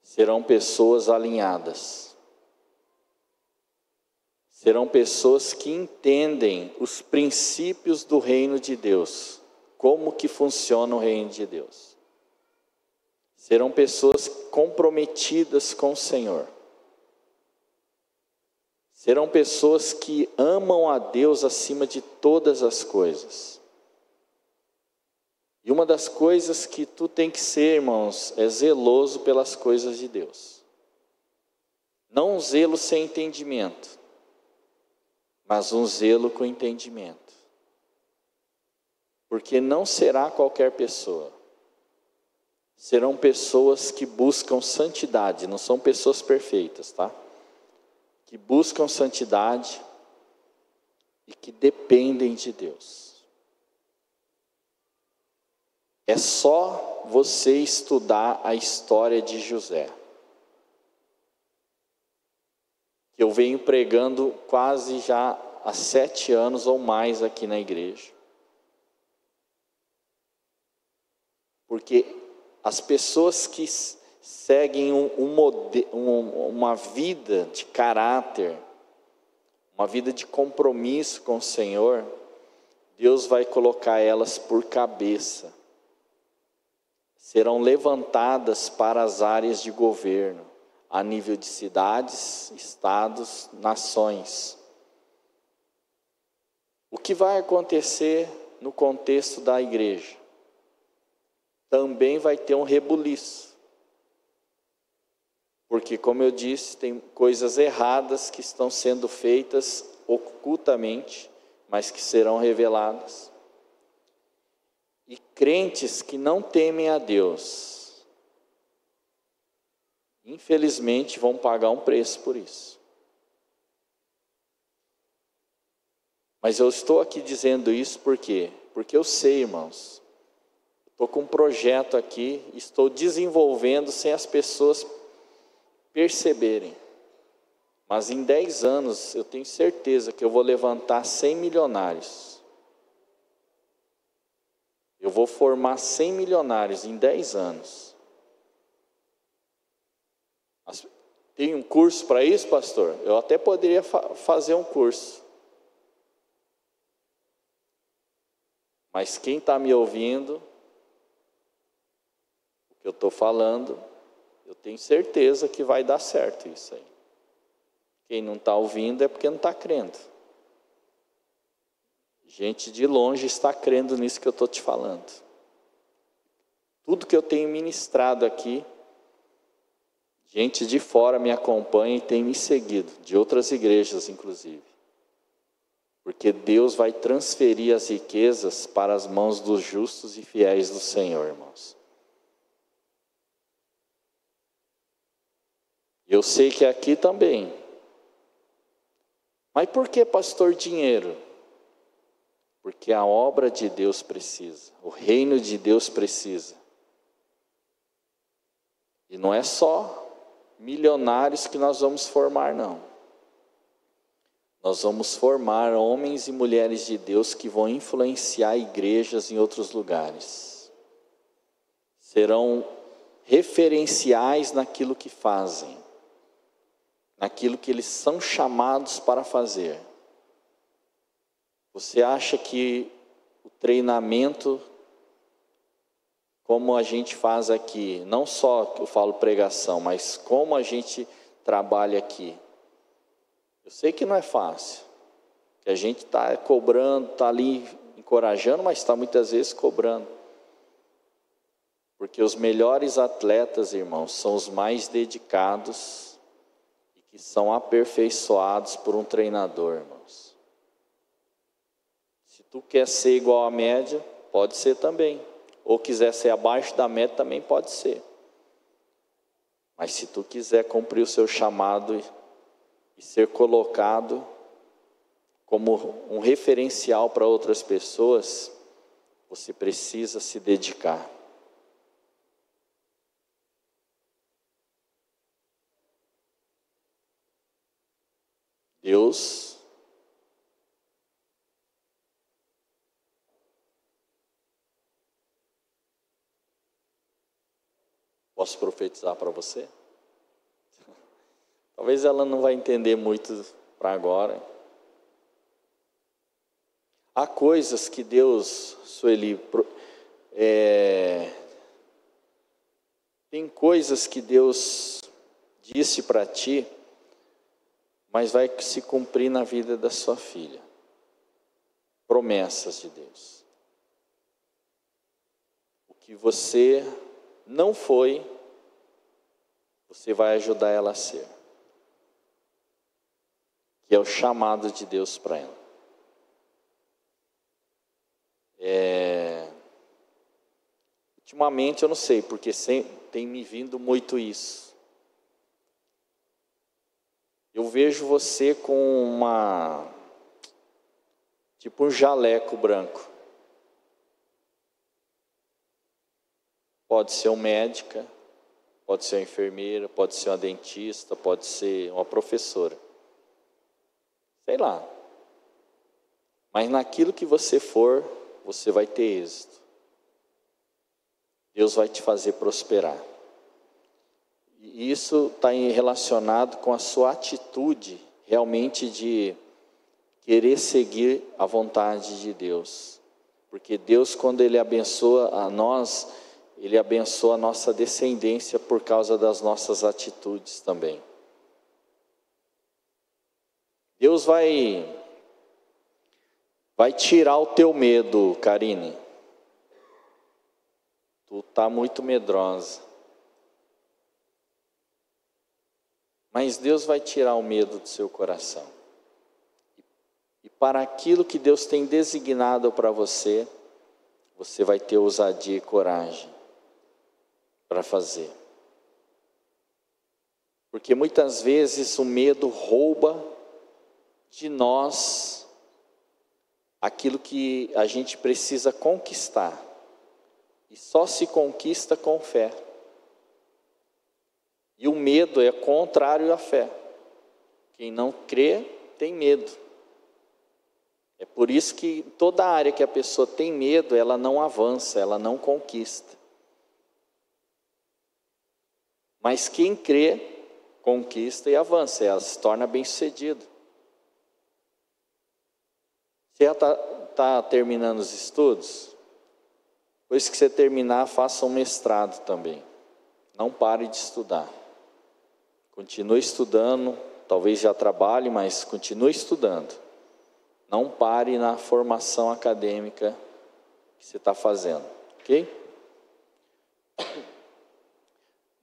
Serão pessoas alinhadas. Serão pessoas que entendem os princípios do reino de Deus. Como que funciona o reino de Deus. Serão pessoas comprometidas com o Senhor. Serão pessoas que amam a Deus acima de todas as coisas. E uma das coisas que tu tem que ser, irmãos, é zeloso pelas coisas de Deus. Não um zelo sem entendimento, mas um zelo com entendimento. Porque não será qualquer pessoa. Serão pessoas que buscam santidade, não são pessoas perfeitas, tá? Que buscam santidade e que dependem de Deus. É só você estudar a história de José. Eu venho pregando quase já há 7 anos ou mais aqui na igreja. Porque as pessoas que seguem uma vida de caráter, uma vida de compromisso com o Senhor, Deus vai colocar elas por cabeça. Serão levantadas para as áreas de governo, a nível de cidades, estados, nações. O que vai acontecer no contexto da igreja? Também vai ter um rebuliço. Porque, como eu disse, tem coisas erradas que estão sendo feitas ocultamente, mas que serão reveladas. E crentes que não temem a Deus, infelizmente vão pagar um preço por isso. Mas eu estou aqui dizendo isso por quê? Porque eu sei, irmãos, estou com um projeto aqui, estou desenvolvendo sem as pessoas perceberem. Mas em 10 anos eu tenho certeza que eu vou levantar 100 milionários. Eu vou formar 100 milionários em 10 anos. Tem um curso para isso, pastor? Eu até poderia fazer um curso. Mas quem está me ouvindo, o que eu estou falando, eu tenho certeza que vai dar certo isso aí. Quem não está ouvindo é porque não está crendo. Gente de longe está crendo nisso que eu estou te falando. Tudo que eu tenho ministrado aqui, gente de fora me acompanha e tem me seguido, de outras igrejas inclusive. Porque Deus vai transferir as riquezas para as mãos dos justos e fiéis do Senhor, irmãos. Eu sei que aqui também. Mas por que, pastor, dinheiro? Porque a obra de Deus precisa, o reino de Deus precisa. E não é só milionários que nós vamos formar, não. Nós vamos formar homens e mulheres de Deus que vão influenciar igrejas em outros lugares. Serão referenciais naquilo que fazem, naquilo que eles são chamados para fazer. Você acha que o treinamento, como a gente faz aqui, não só que eu falo pregação, mas como a gente trabalha aqui, eu sei que não é fácil, que a gente está cobrando, está ali encorajando, mas está muitas vezes cobrando, porque os melhores atletas, irmãos, são os mais dedicados e que são aperfeiçoados por um treinador, irmãos. Se tu quer ser igual à média, pode ser também. Ou quiser ser abaixo da média, também pode ser. Mas se tu quiser cumprir o seu chamado e ser colocado como um referencial para outras pessoas, você precisa se dedicar. Deus posso profetizar para você? Talvez ela não vai entender muito para agora. Há coisas que Deus, Sueli, tem coisas que Deus disse para ti, mas vai se cumprir na vida da sua filha. Promessas de Deus. O que você não foi, você vai ajudar ela a ser. Que é o chamado de Deus para ela. Ultimamente eu não sei, porque tem me vindo muito isso. Eu vejo você com tipo um jaleco branco. Pode ser uma médica, pode ser uma enfermeira, pode ser uma dentista, pode ser uma professora. Sei lá. Mas naquilo que você for, você vai ter êxito. Deus vai te fazer prosperar. E isso está relacionado com a sua atitude realmente de querer seguir a vontade de Deus. Porque Deus, quando Ele abençoa a nós, Ele abençoa a nossa descendência por causa das nossas atitudes também. Deus vai tirar o teu medo, Karine. Tu está muito medrosa. Mas Deus vai tirar o medo do seu coração. E para aquilo que Deus tem designado para você, você vai ter ousadia e coragem para fazer. Porque muitas vezes o medo rouba de nós aquilo que a gente precisa conquistar. E só se conquista com fé. E o medo é contrário à fé. Quem não crê tem medo. É por isso que toda área que a pessoa tem medo, ela não avança, ela não conquista. Mas quem crê, conquista e avança, ela se torna bem-sucedida. Você já está terminando os estudos? Depois que você terminar, faça um mestrado também. Não pare de estudar. Continue estudando, talvez já trabalhe, mas continue estudando. Não pare na formação acadêmica que você está fazendo, ok?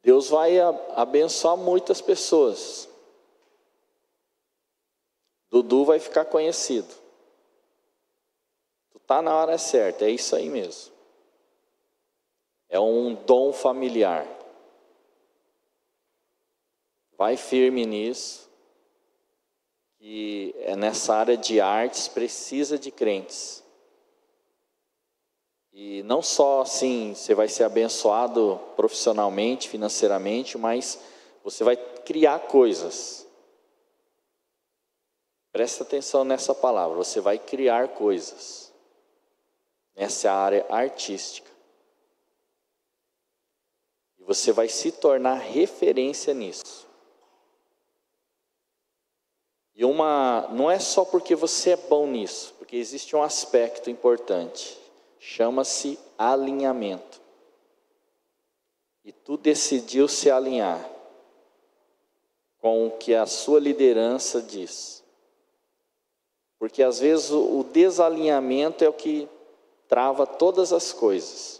Deus vai abençoar muitas pessoas. Dudu vai ficar conhecido. Tu está na hora certa, é isso aí mesmo. É um dom familiar. Vai firme nisso. E nessa área de artes precisa de crentes. E não só assim você vai ser abençoado profissionalmente, financeiramente, mas você vai criar coisas. Presta atenção nessa palavra, você vai criar coisas. Essa é a área artística. E você vai se tornar referência nisso. E não é só porque você é bom nisso, porque existe um aspecto importante, chama-se alinhamento. E tu decidiu se alinhar com o que a sua liderança diz. Porque às vezes o desalinhamento é o que trava todas as coisas.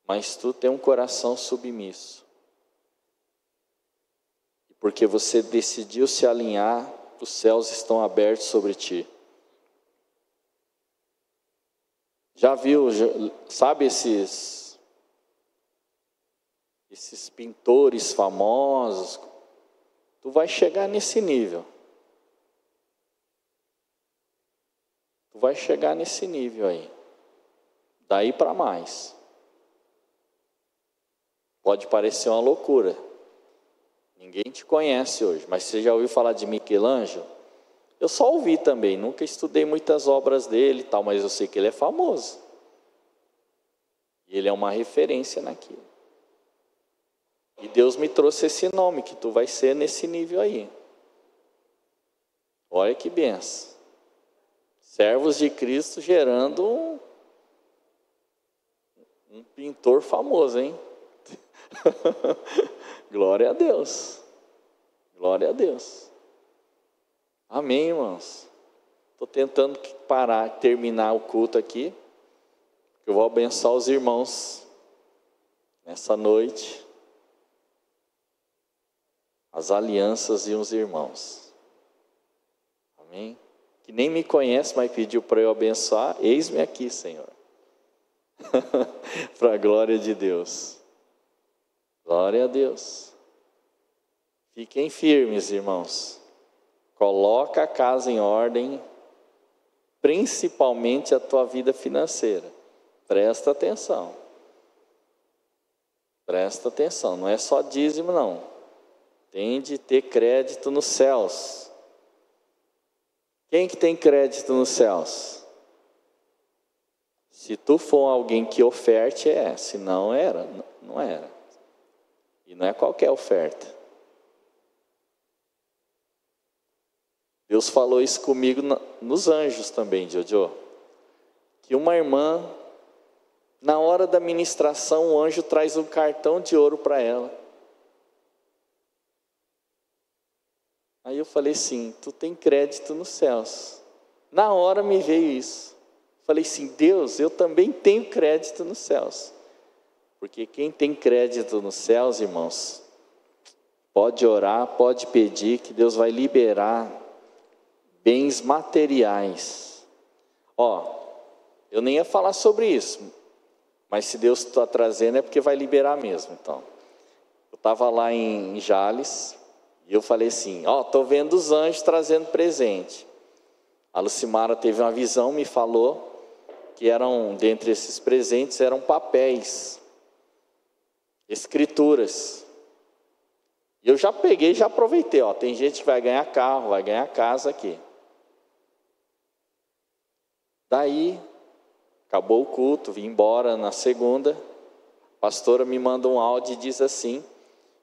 Mas tu tem um coração submisso. Porque você decidiu se alinhar, os céus estão abertos sobre ti. Já viu, sabe esses pintores famosos? Tu vai chegar nesse nível. Tu vai chegar nesse nível aí. Daí para mais. Pode parecer uma loucura. Ninguém te conhece hoje, mas você já ouviu falar de Michelangelo? Eu só ouvi também, nunca estudei muitas obras dele e tal, mas eu sei que ele é famoso. E ele é uma referência naquilo. E Deus me trouxe esse nome, que tu vai ser nesse nível aí. Olha que benção. Servos de Cristo gerando um pintor famoso, hein? Glória a Deus. Glória a Deus. Amém, irmãos. Estou tentando terminar o culto aqui. Eu vou abençoar os irmãos nessa noite. As alianças e os irmãos. Amém? Que nem me conhece, mas pediu para eu abençoar. Eis-me aqui, Senhor. Para a glória de Deus. Glória a Deus. Fiquem firmes, irmãos. Coloca a casa em ordem, principalmente a tua vida financeira. Presta atenção. Presta atenção, não é só dízimo não. Tem de ter crédito nos céus. Quem que tem crédito nos céus? Se tu for alguém que oferte, se não era, não era. E não é qualquer oferta. Deus falou isso comigo nos anjos também, Jojo. Que uma irmã, na hora da ministração, o anjo traz um cartão de ouro para ela. Aí eu falei assim, tu tem crédito nos céus. Na hora me veio isso. Falei assim, Deus, eu também tenho crédito nos céus. Porque quem tem crédito nos céus, irmãos, pode orar, pode pedir, que Deus vai liberar bens materiais. Eu nem ia falar sobre isso, mas se Deus está trazendo é porque vai liberar mesmo. Então, eu estava lá em Jales, e eu falei assim, estou vendo os anjos trazendo presente. A Lucimara teve uma visão, me falou que dentre esses presentes, eram papéis, escrituras. E eu já peguei, já aproveitei, tem gente que vai ganhar carro, vai ganhar casa aqui. Daí, acabou o culto, vim embora na segunda, a pastora me manda um áudio e diz assim,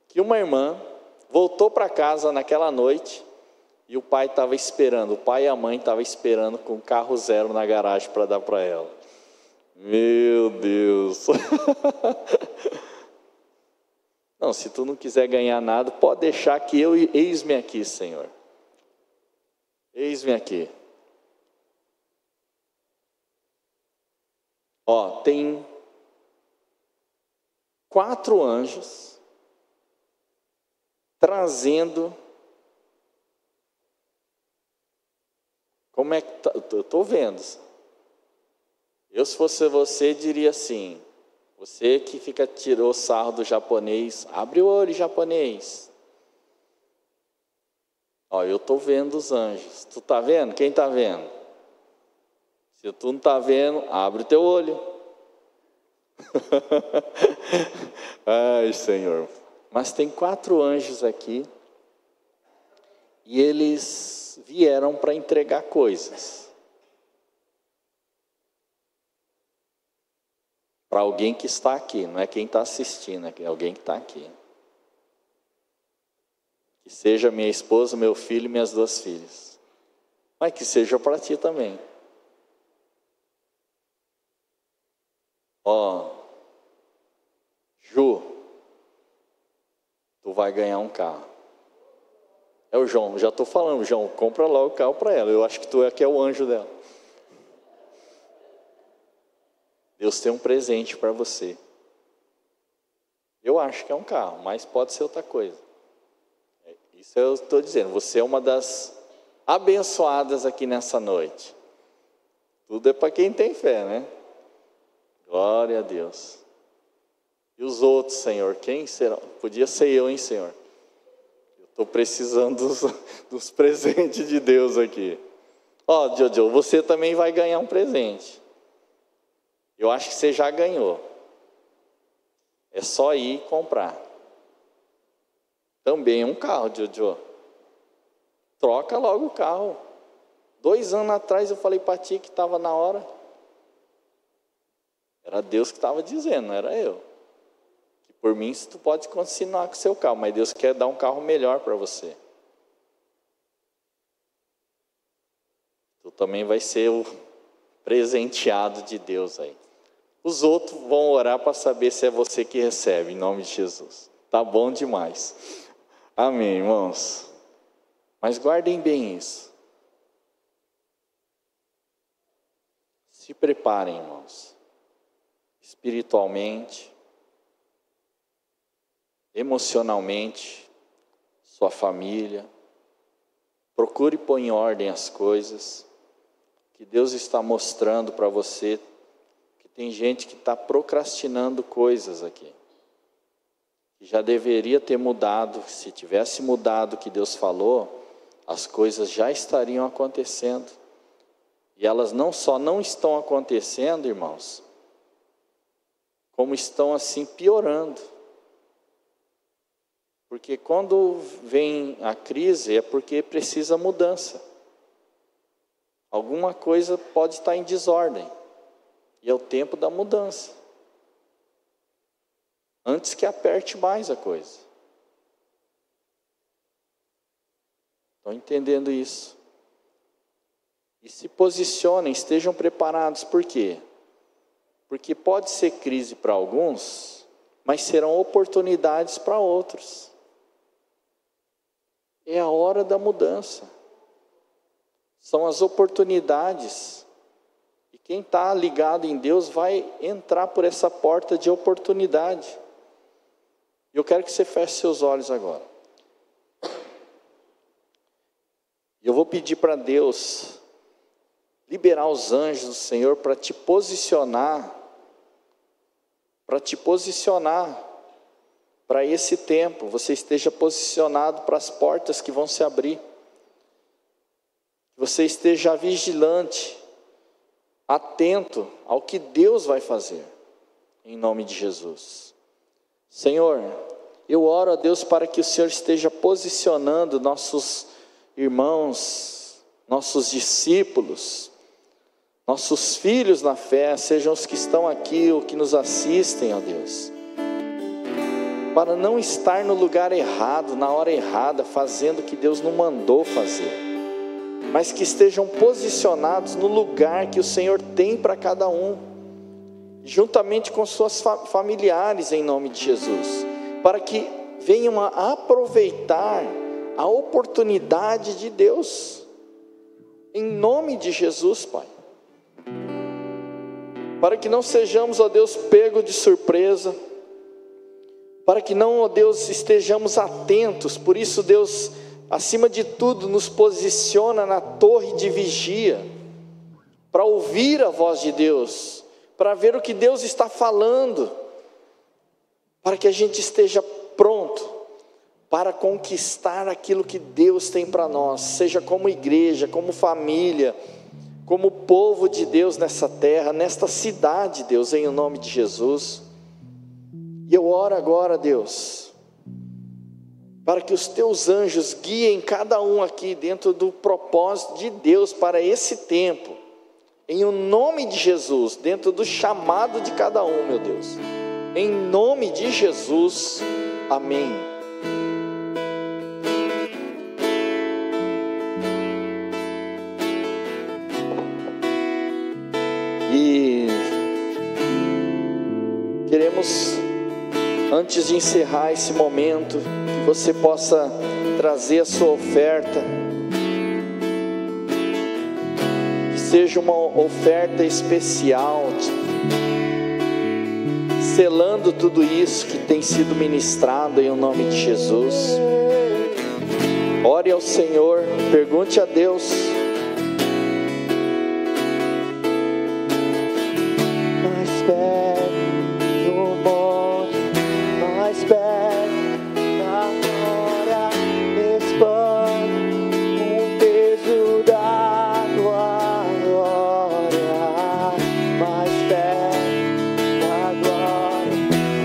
que uma irmã voltou para casa naquela noite, e o pai e a mãe estavam esperando com um carro zero na garagem para dar para ela. Meu Deus! Não, se tu não quiser ganhar nada, pode deixar que eis-me aqui, Senhor. Eis-me aqui. Tem 4 anjos trazendo. Como é que tá? Eu estou vendo. Eu, se fosse você, diria assim: você que tirou sarro do japonês, abre o olho, japonês. Eu estou vendo os anjos. Tu está vendo? Quem está vendo? Se tu não está vendo, abre o teu olho. Ai, Senhor. Mas tem 4 anjos aqui. E eles vieram para entregar coisas. Para alguém que está aqui. Não é quem está assistindo, é alguém que está aqui. Que seja minha esposa, meu filho e minhas 2 filhas. Mas que seja para ti também. Ju, tu vai ganhar um carro. É o João, já estou falando, João, compra logo o carro para ela. Eu acho que tu é o anjo dela. Deus tem um presente para você. Eu acho que é um carro, mas pode ser outra coisa. Isso eu estou dizendo, você é uma das abençoadas aqui nessa noite. Tudo é para quem tem fé, né? Glória a Deus. E os outros, Senhor, quem serão? Podia ser eu, hein, Senhor? Eu estou precisando dos presentes de Deus aqui. Jojo, você também vai ganhar um presente. Eu acho que você já ganhou. É só ir comprar. Também é um carro, Jojo. Troca logo o carro. 2 anos atrás eu falei para ti que estava na hora. Era Deus que estava dizendo, não era eu. Que por mim tu pode continuar com o seu carro, mas Deus quer dar um carro melhor para você. Tu também vai ser o presenteado de Deus aí. Os outros vão orar para saber se é você que recebe, em nome de Jesus. Tá bom demais. Amém, irmãos. Mas guardem bem isso. Se preparem, irmãos. Espiritualmente, emocionalmente, sua família. Procure pôr em ordem as coisas. Que Deus está mostrando para você que tem gente que está procrastinando coisas aqui. Que já deveria ter mudado. Se tivesse mudado o que Deus falou, as coisas já estariam acontecendo. E elas não só não estão acontecendo, irmãos, como estão assim piorando. Porque quando vem a crise é porque precisa mudança. Alguma coisa pode estar em desordem. E é o tempo da mudança. Antes que aperte mais a coisa. Estão entendendo isso? E se posicionem, estejam preparados. Por quê? Porque pode ser crise para alguns, mas serão oportunidades para outros. É a hora da mudança. São as oportunidades. E quem está ligado em Deus vai entrar por essa porta de oportunidade. Eu quero que você feche seus olhos agora. Eu vou pedir para Deus liberar os anjos do Senhor para te posicionar. Para te posicionar para esse tempo. Você esteja posicionado para as portas que vão se abrir. Você esteja vigilante, atento ao que Deus vai fazer, em nome de Jesus. Senhor, eu oro a Deus para que o Senhor esteja posicionando nossos irmãos, nossos discípulos, nossos filhos na fé, sejam os que estão aqui ou que nos assistem, ó Deus, para não estar no lugar errado, na hora errada, fazendo o que Deus não mandou fazer, mas que estejam posicionados no lugar que o Senhor tem para cada um, juntamente com suas familiares, em nome de Jesus, para que venham a aproveitar a oportunidade de Deus, em nome de Jesus, Pai, para que não sejamos, ó Deus, pegos de surpresa, para que não, ó Deus, estejamos atentos. Por isso, Deus, acima de tudo, nos posiciona na torre de vigia, para ouvir a voz de Deus, para ver o que Deus está falando, para que a gente esteja pronto para conquistar aquilo que Deus tem para nós, seja como igreja, como família, como povo de Deus nessa terra, nesta cidade, Deus, em nome de Jesus. E eu oro agora, Deus, para que os teus anjos guiem cada um aqui dentro do propósito de Deus para esse tempo, em o nome de Jesus, dentro do chamado de cada um, meu Deus, em nome de Jesus, amém. E queremos, antes de encerrar esse momento, que você possa trazer a sua oferta, que seja uma oferta especial, selando tudo isso que tem sido ministrado em nome de Jesus. Ore ao Senhor, pergunte a Deus. Mais perto do monte, mais perto da hora, expande o peso da tua glória. Mais perto da glória,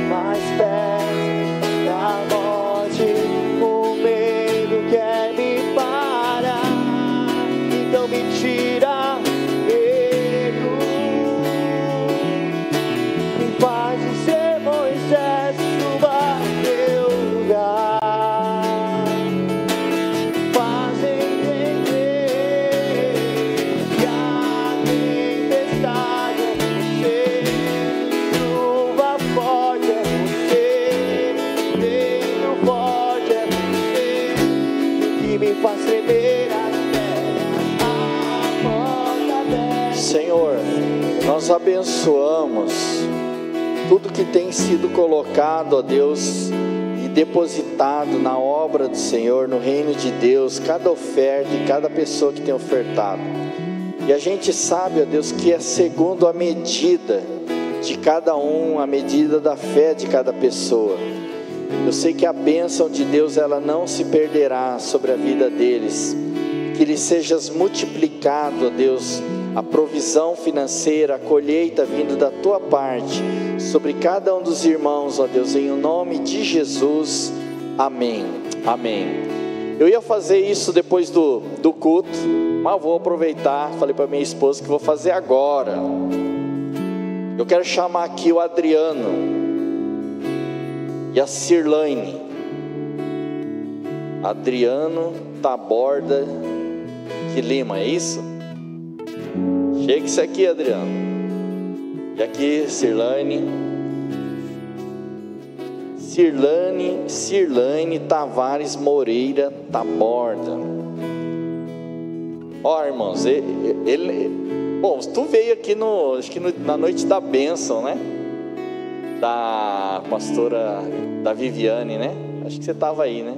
mais perto da morte, e faz tremer as pedras. A porta aberta. Senhor, nós abençoamos tudo que tem sido colocado, ó Deus, e depositado na obra do Senhor, no reino de Deus, cada oferta e cada pessoa que tem ofertado. E a gente sabe, ó Deus, que é segundo a medida de cada um, a medida da fé de cada pessoa. Eu sei que a bênção de Deus, ela não se perderá sobre a vida deles. Que lhe sejas multiplicado, ó Deus, a provisão financeira, a colheita vindo da tua parte, sobre cada um dos irmãos, ó Deus, em o nome de Jesus, amém, amém. Eu ia fazer isso depois do culto, mas vou aproveitar, falei para minha esposa que vou fazer agora. Eu quero chamar aqui o Adriano e a Sirlane. Adriano Taborda de Lima, é isso? Chega isso aqui, Adriano. E aqui, Sirlane Tavares Moreira Taborda. Ó, irmãos, bom, tu veio aqui na noite da bênção, né? Da pastora da Viviane, né? Acho que você estava aí, né?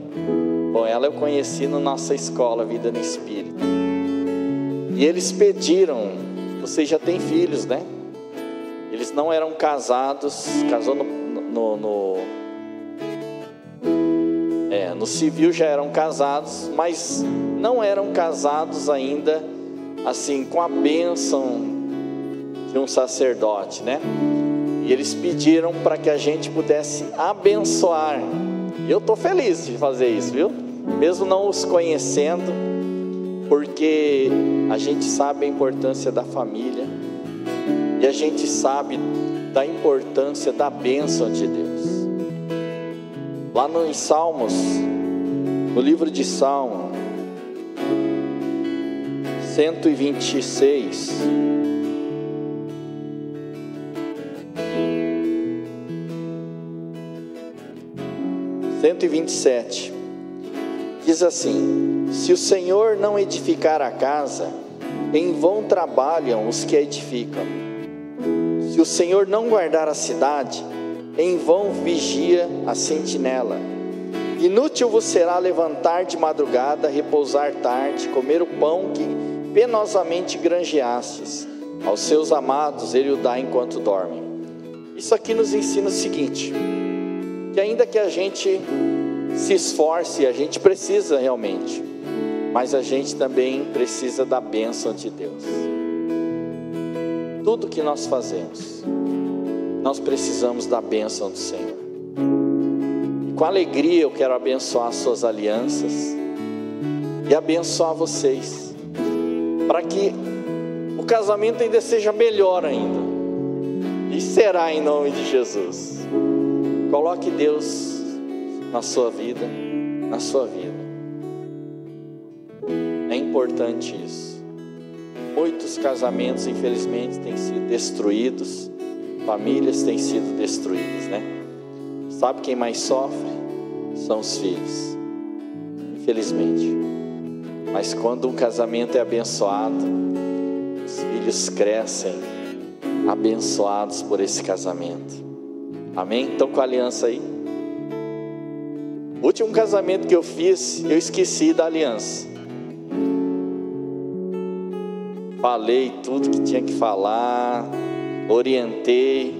Bom, ela eu conheci na nossa escola Vida no Espírito. E eles pediram, vocês já têm filhos, né? Eles não eram casados, casou no civil já eram casados, mas não eram casados ainda, assim, com a bênção de um sacerdote, né? E eles pediram para que a gente pudesse abençoar. E eu estou feliz de fazer isso, viu? Mesmo não os conhecendo, porque a gente sabe a importância da família e a gente sabe da importância da bênção de Deus. Lá em Salmos, no livro de Salmo 126, diz assim: se o Senhor não edificar a casa, em vão trabalham os que a edificam. Se o Senhor não guardar a cidade, em vão vigia a sentinela. Inútil vos será levantar de madrugada, repousar tarde, comer o pão que penosamente granjeastes. Aos seus amados ele o dá enquanto dormem. Isso aqui nos ensina o seguinte: que ainda que a gente se esforce, a gente precisa realmente, mas a gente também precisa da bênção de Deus. Tudo que nós fazemos, nós precisamos da bênção do Senhor. E com alegria eu quero abençoar as suas alianças e abençoar vocês, para que o casamento ainda seja melhor ainda, e será em nome de Jesus. Coloque Deus na sua vida, na sua vida. É importante isso. Muitos casamentos, infelizmente, têm sido destruídos, famílias têm sido destruídas, né? Sabe quem mais sofre? São os filhos, infelizmente. Mas quando um casamento é abençoado, os filhos crescem abençoados por esse casamento. Amém? Então, com a aliança aí. O último casamento que eu fiz, eu esqueci da aliança. Falei tudo que tinha que falar, orientei,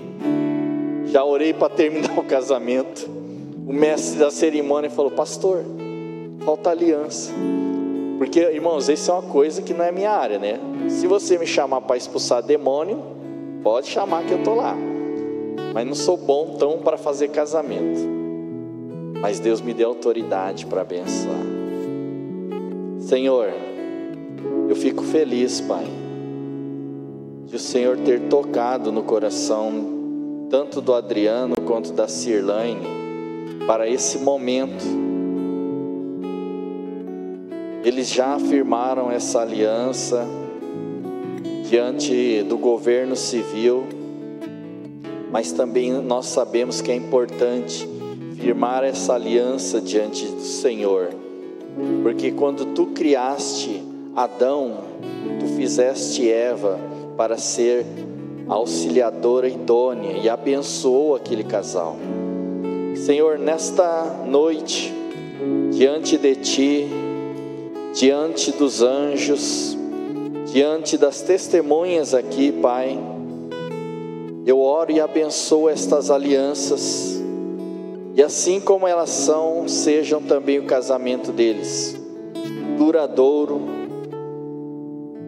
já orei para terminar o casamento. O mestre da cerimônia falou: pastor, falta aliança. Porque, irmãos, isso é uma coisa que não é minha área, né? Se você me chamar para expulsar demônio, pode chamar que eu estou lá. Mas não sou bom tão para fazer casamento. Mas Deus me deu autoridade para abençoar. Senhor, eu fico feliz, Pai, de o Senhor ter tocado no coração tanto do Adriano quanto da Sirlane para esse momento. Eles já afirmaram essa aliança diante do governo civil, mas também nós sabemos que é importante firmar essa aliança diante do Senhor, porque quando tu criaste Adão, tu fizeste Eva para ser auxiliadora idônea e abençoou aquele casal. Senhor, nesta noite, diante de Ti, diante dos anjos, diante das testemunhas aqui, Pai, eu oro e abençoo estas alianças, e assim como elas são, sejam também o casamento deles, duradouro,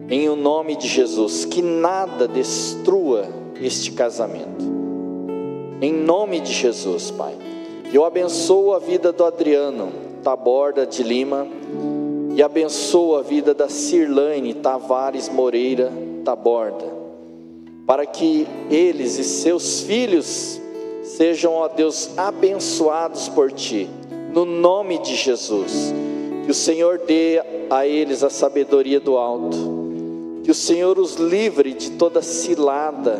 em o nome de Jesus, que nada destrua este casamento, em nome de Jesus, Pai. Eu abençoo a vida do Adriano Taborda de Lima, e abençoo a vida da Cirlane Tavares Moreira Taborda, para que eles e seus filhos sejam, ó Deus, abençoados por Ti, no nome de Jesus. Que o Senhor dê a eles a sabedoria do alto, que o Senhor os livre de toda cilada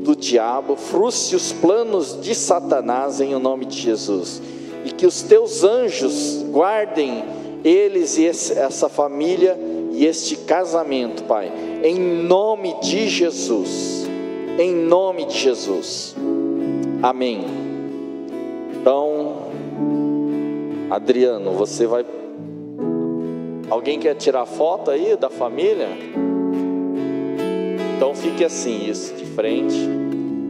do diabo, frustre os planos de Satanás em o nome de Jesus, e que os Teus anjos guardem eles e essa família e este casamento, Pai, em nome de Jesus, em nome de Jesus, amém. Então, Adriano, você vai... Alguém quer tirar foto aí da família? Então fique assim, isso, de frente.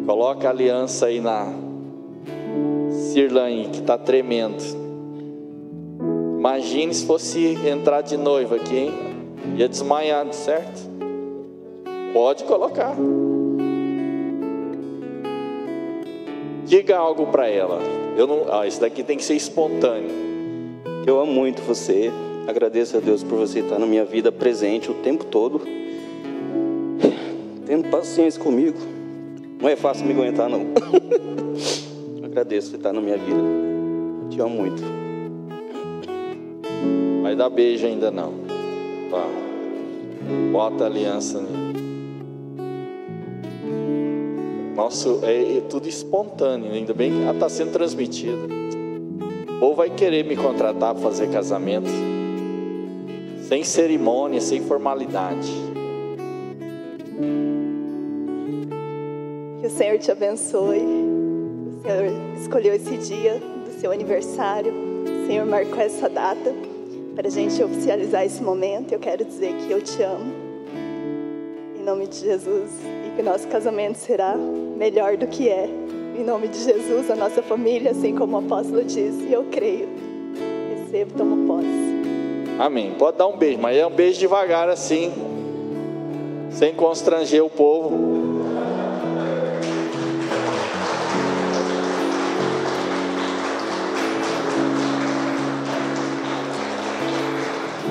Coloca a aliança aí na Cirlane, que está tremendo. Imagine se fosse entrar de noiva aqui, hein? Ia desmaiar, certo? Pode colocar. Diga algo para ela. Isso daqui tem que ser espontâneo. Eu amo muito você. Agradeço a Deus por você estar na minha vida presente o tempo todo, tendo paciência comigo. Não é fácil me aguentar, não. Agradeço por estar na minha vida. Te amo muito. Vai dar beijo ainda não. Tá. Bota a aliança nele. Nossa, é tudo espontâneo. Ainda bem que está sendo transmitido. Ou vai querer me contratar para fazer casamento sem cerimônia, sem formalidade. Que o Senhor te abençoe. O Senhor escolheu esse dia do seu aniversário. O Senhor marcou essa data para a gente oficializar esse momento. Eu quero dizer que eu te amo, em nome de Jesus, e que o nosso casamento será melhor do que é, em nome de Jesus, a nossa família, assim como o apóstolo disse, e eu creio. Recebo, tomo posse. Amém. Pode dar um beijo, mas é um beijo devagar assim, sem constranger o povo.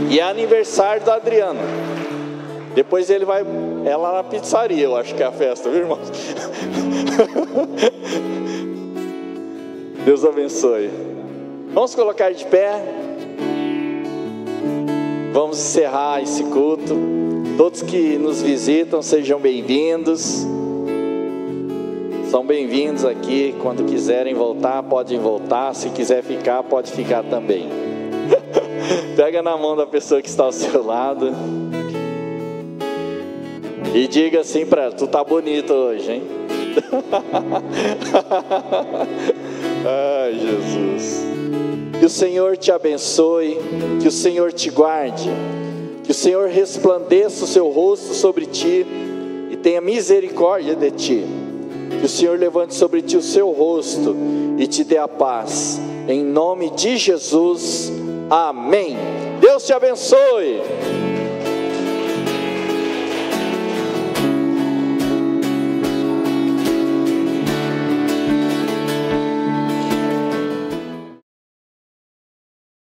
E é aniversário do Adriano. Depois ele vai... É lá na pizzaria, eu acho que é a festa, viu, irmãos? Deus abençoe. Vamos colocar de pé. Vamos encerrar esse culto. Todos que nos visitam, sejam bem-vindos. São bem-vindos aqui. Quando quiserem voltar, podem voltar. Se quiser ficar, pode ficar também. Pega na mão da pessoa que está ao seu lado e diga assim para ela: tu tá bonito hoje, hein? Ai, Jesus. Que o Senhor te abençoe, que o Senhor te guarde, que o Senhor resplandeça o seu rosto sobre ti e tenha misericórdia de ti. Que o Senhor levante sobre ti o seu rosto e te dê a paz. Em nome de Jesus. Amém. Deus te abençoe.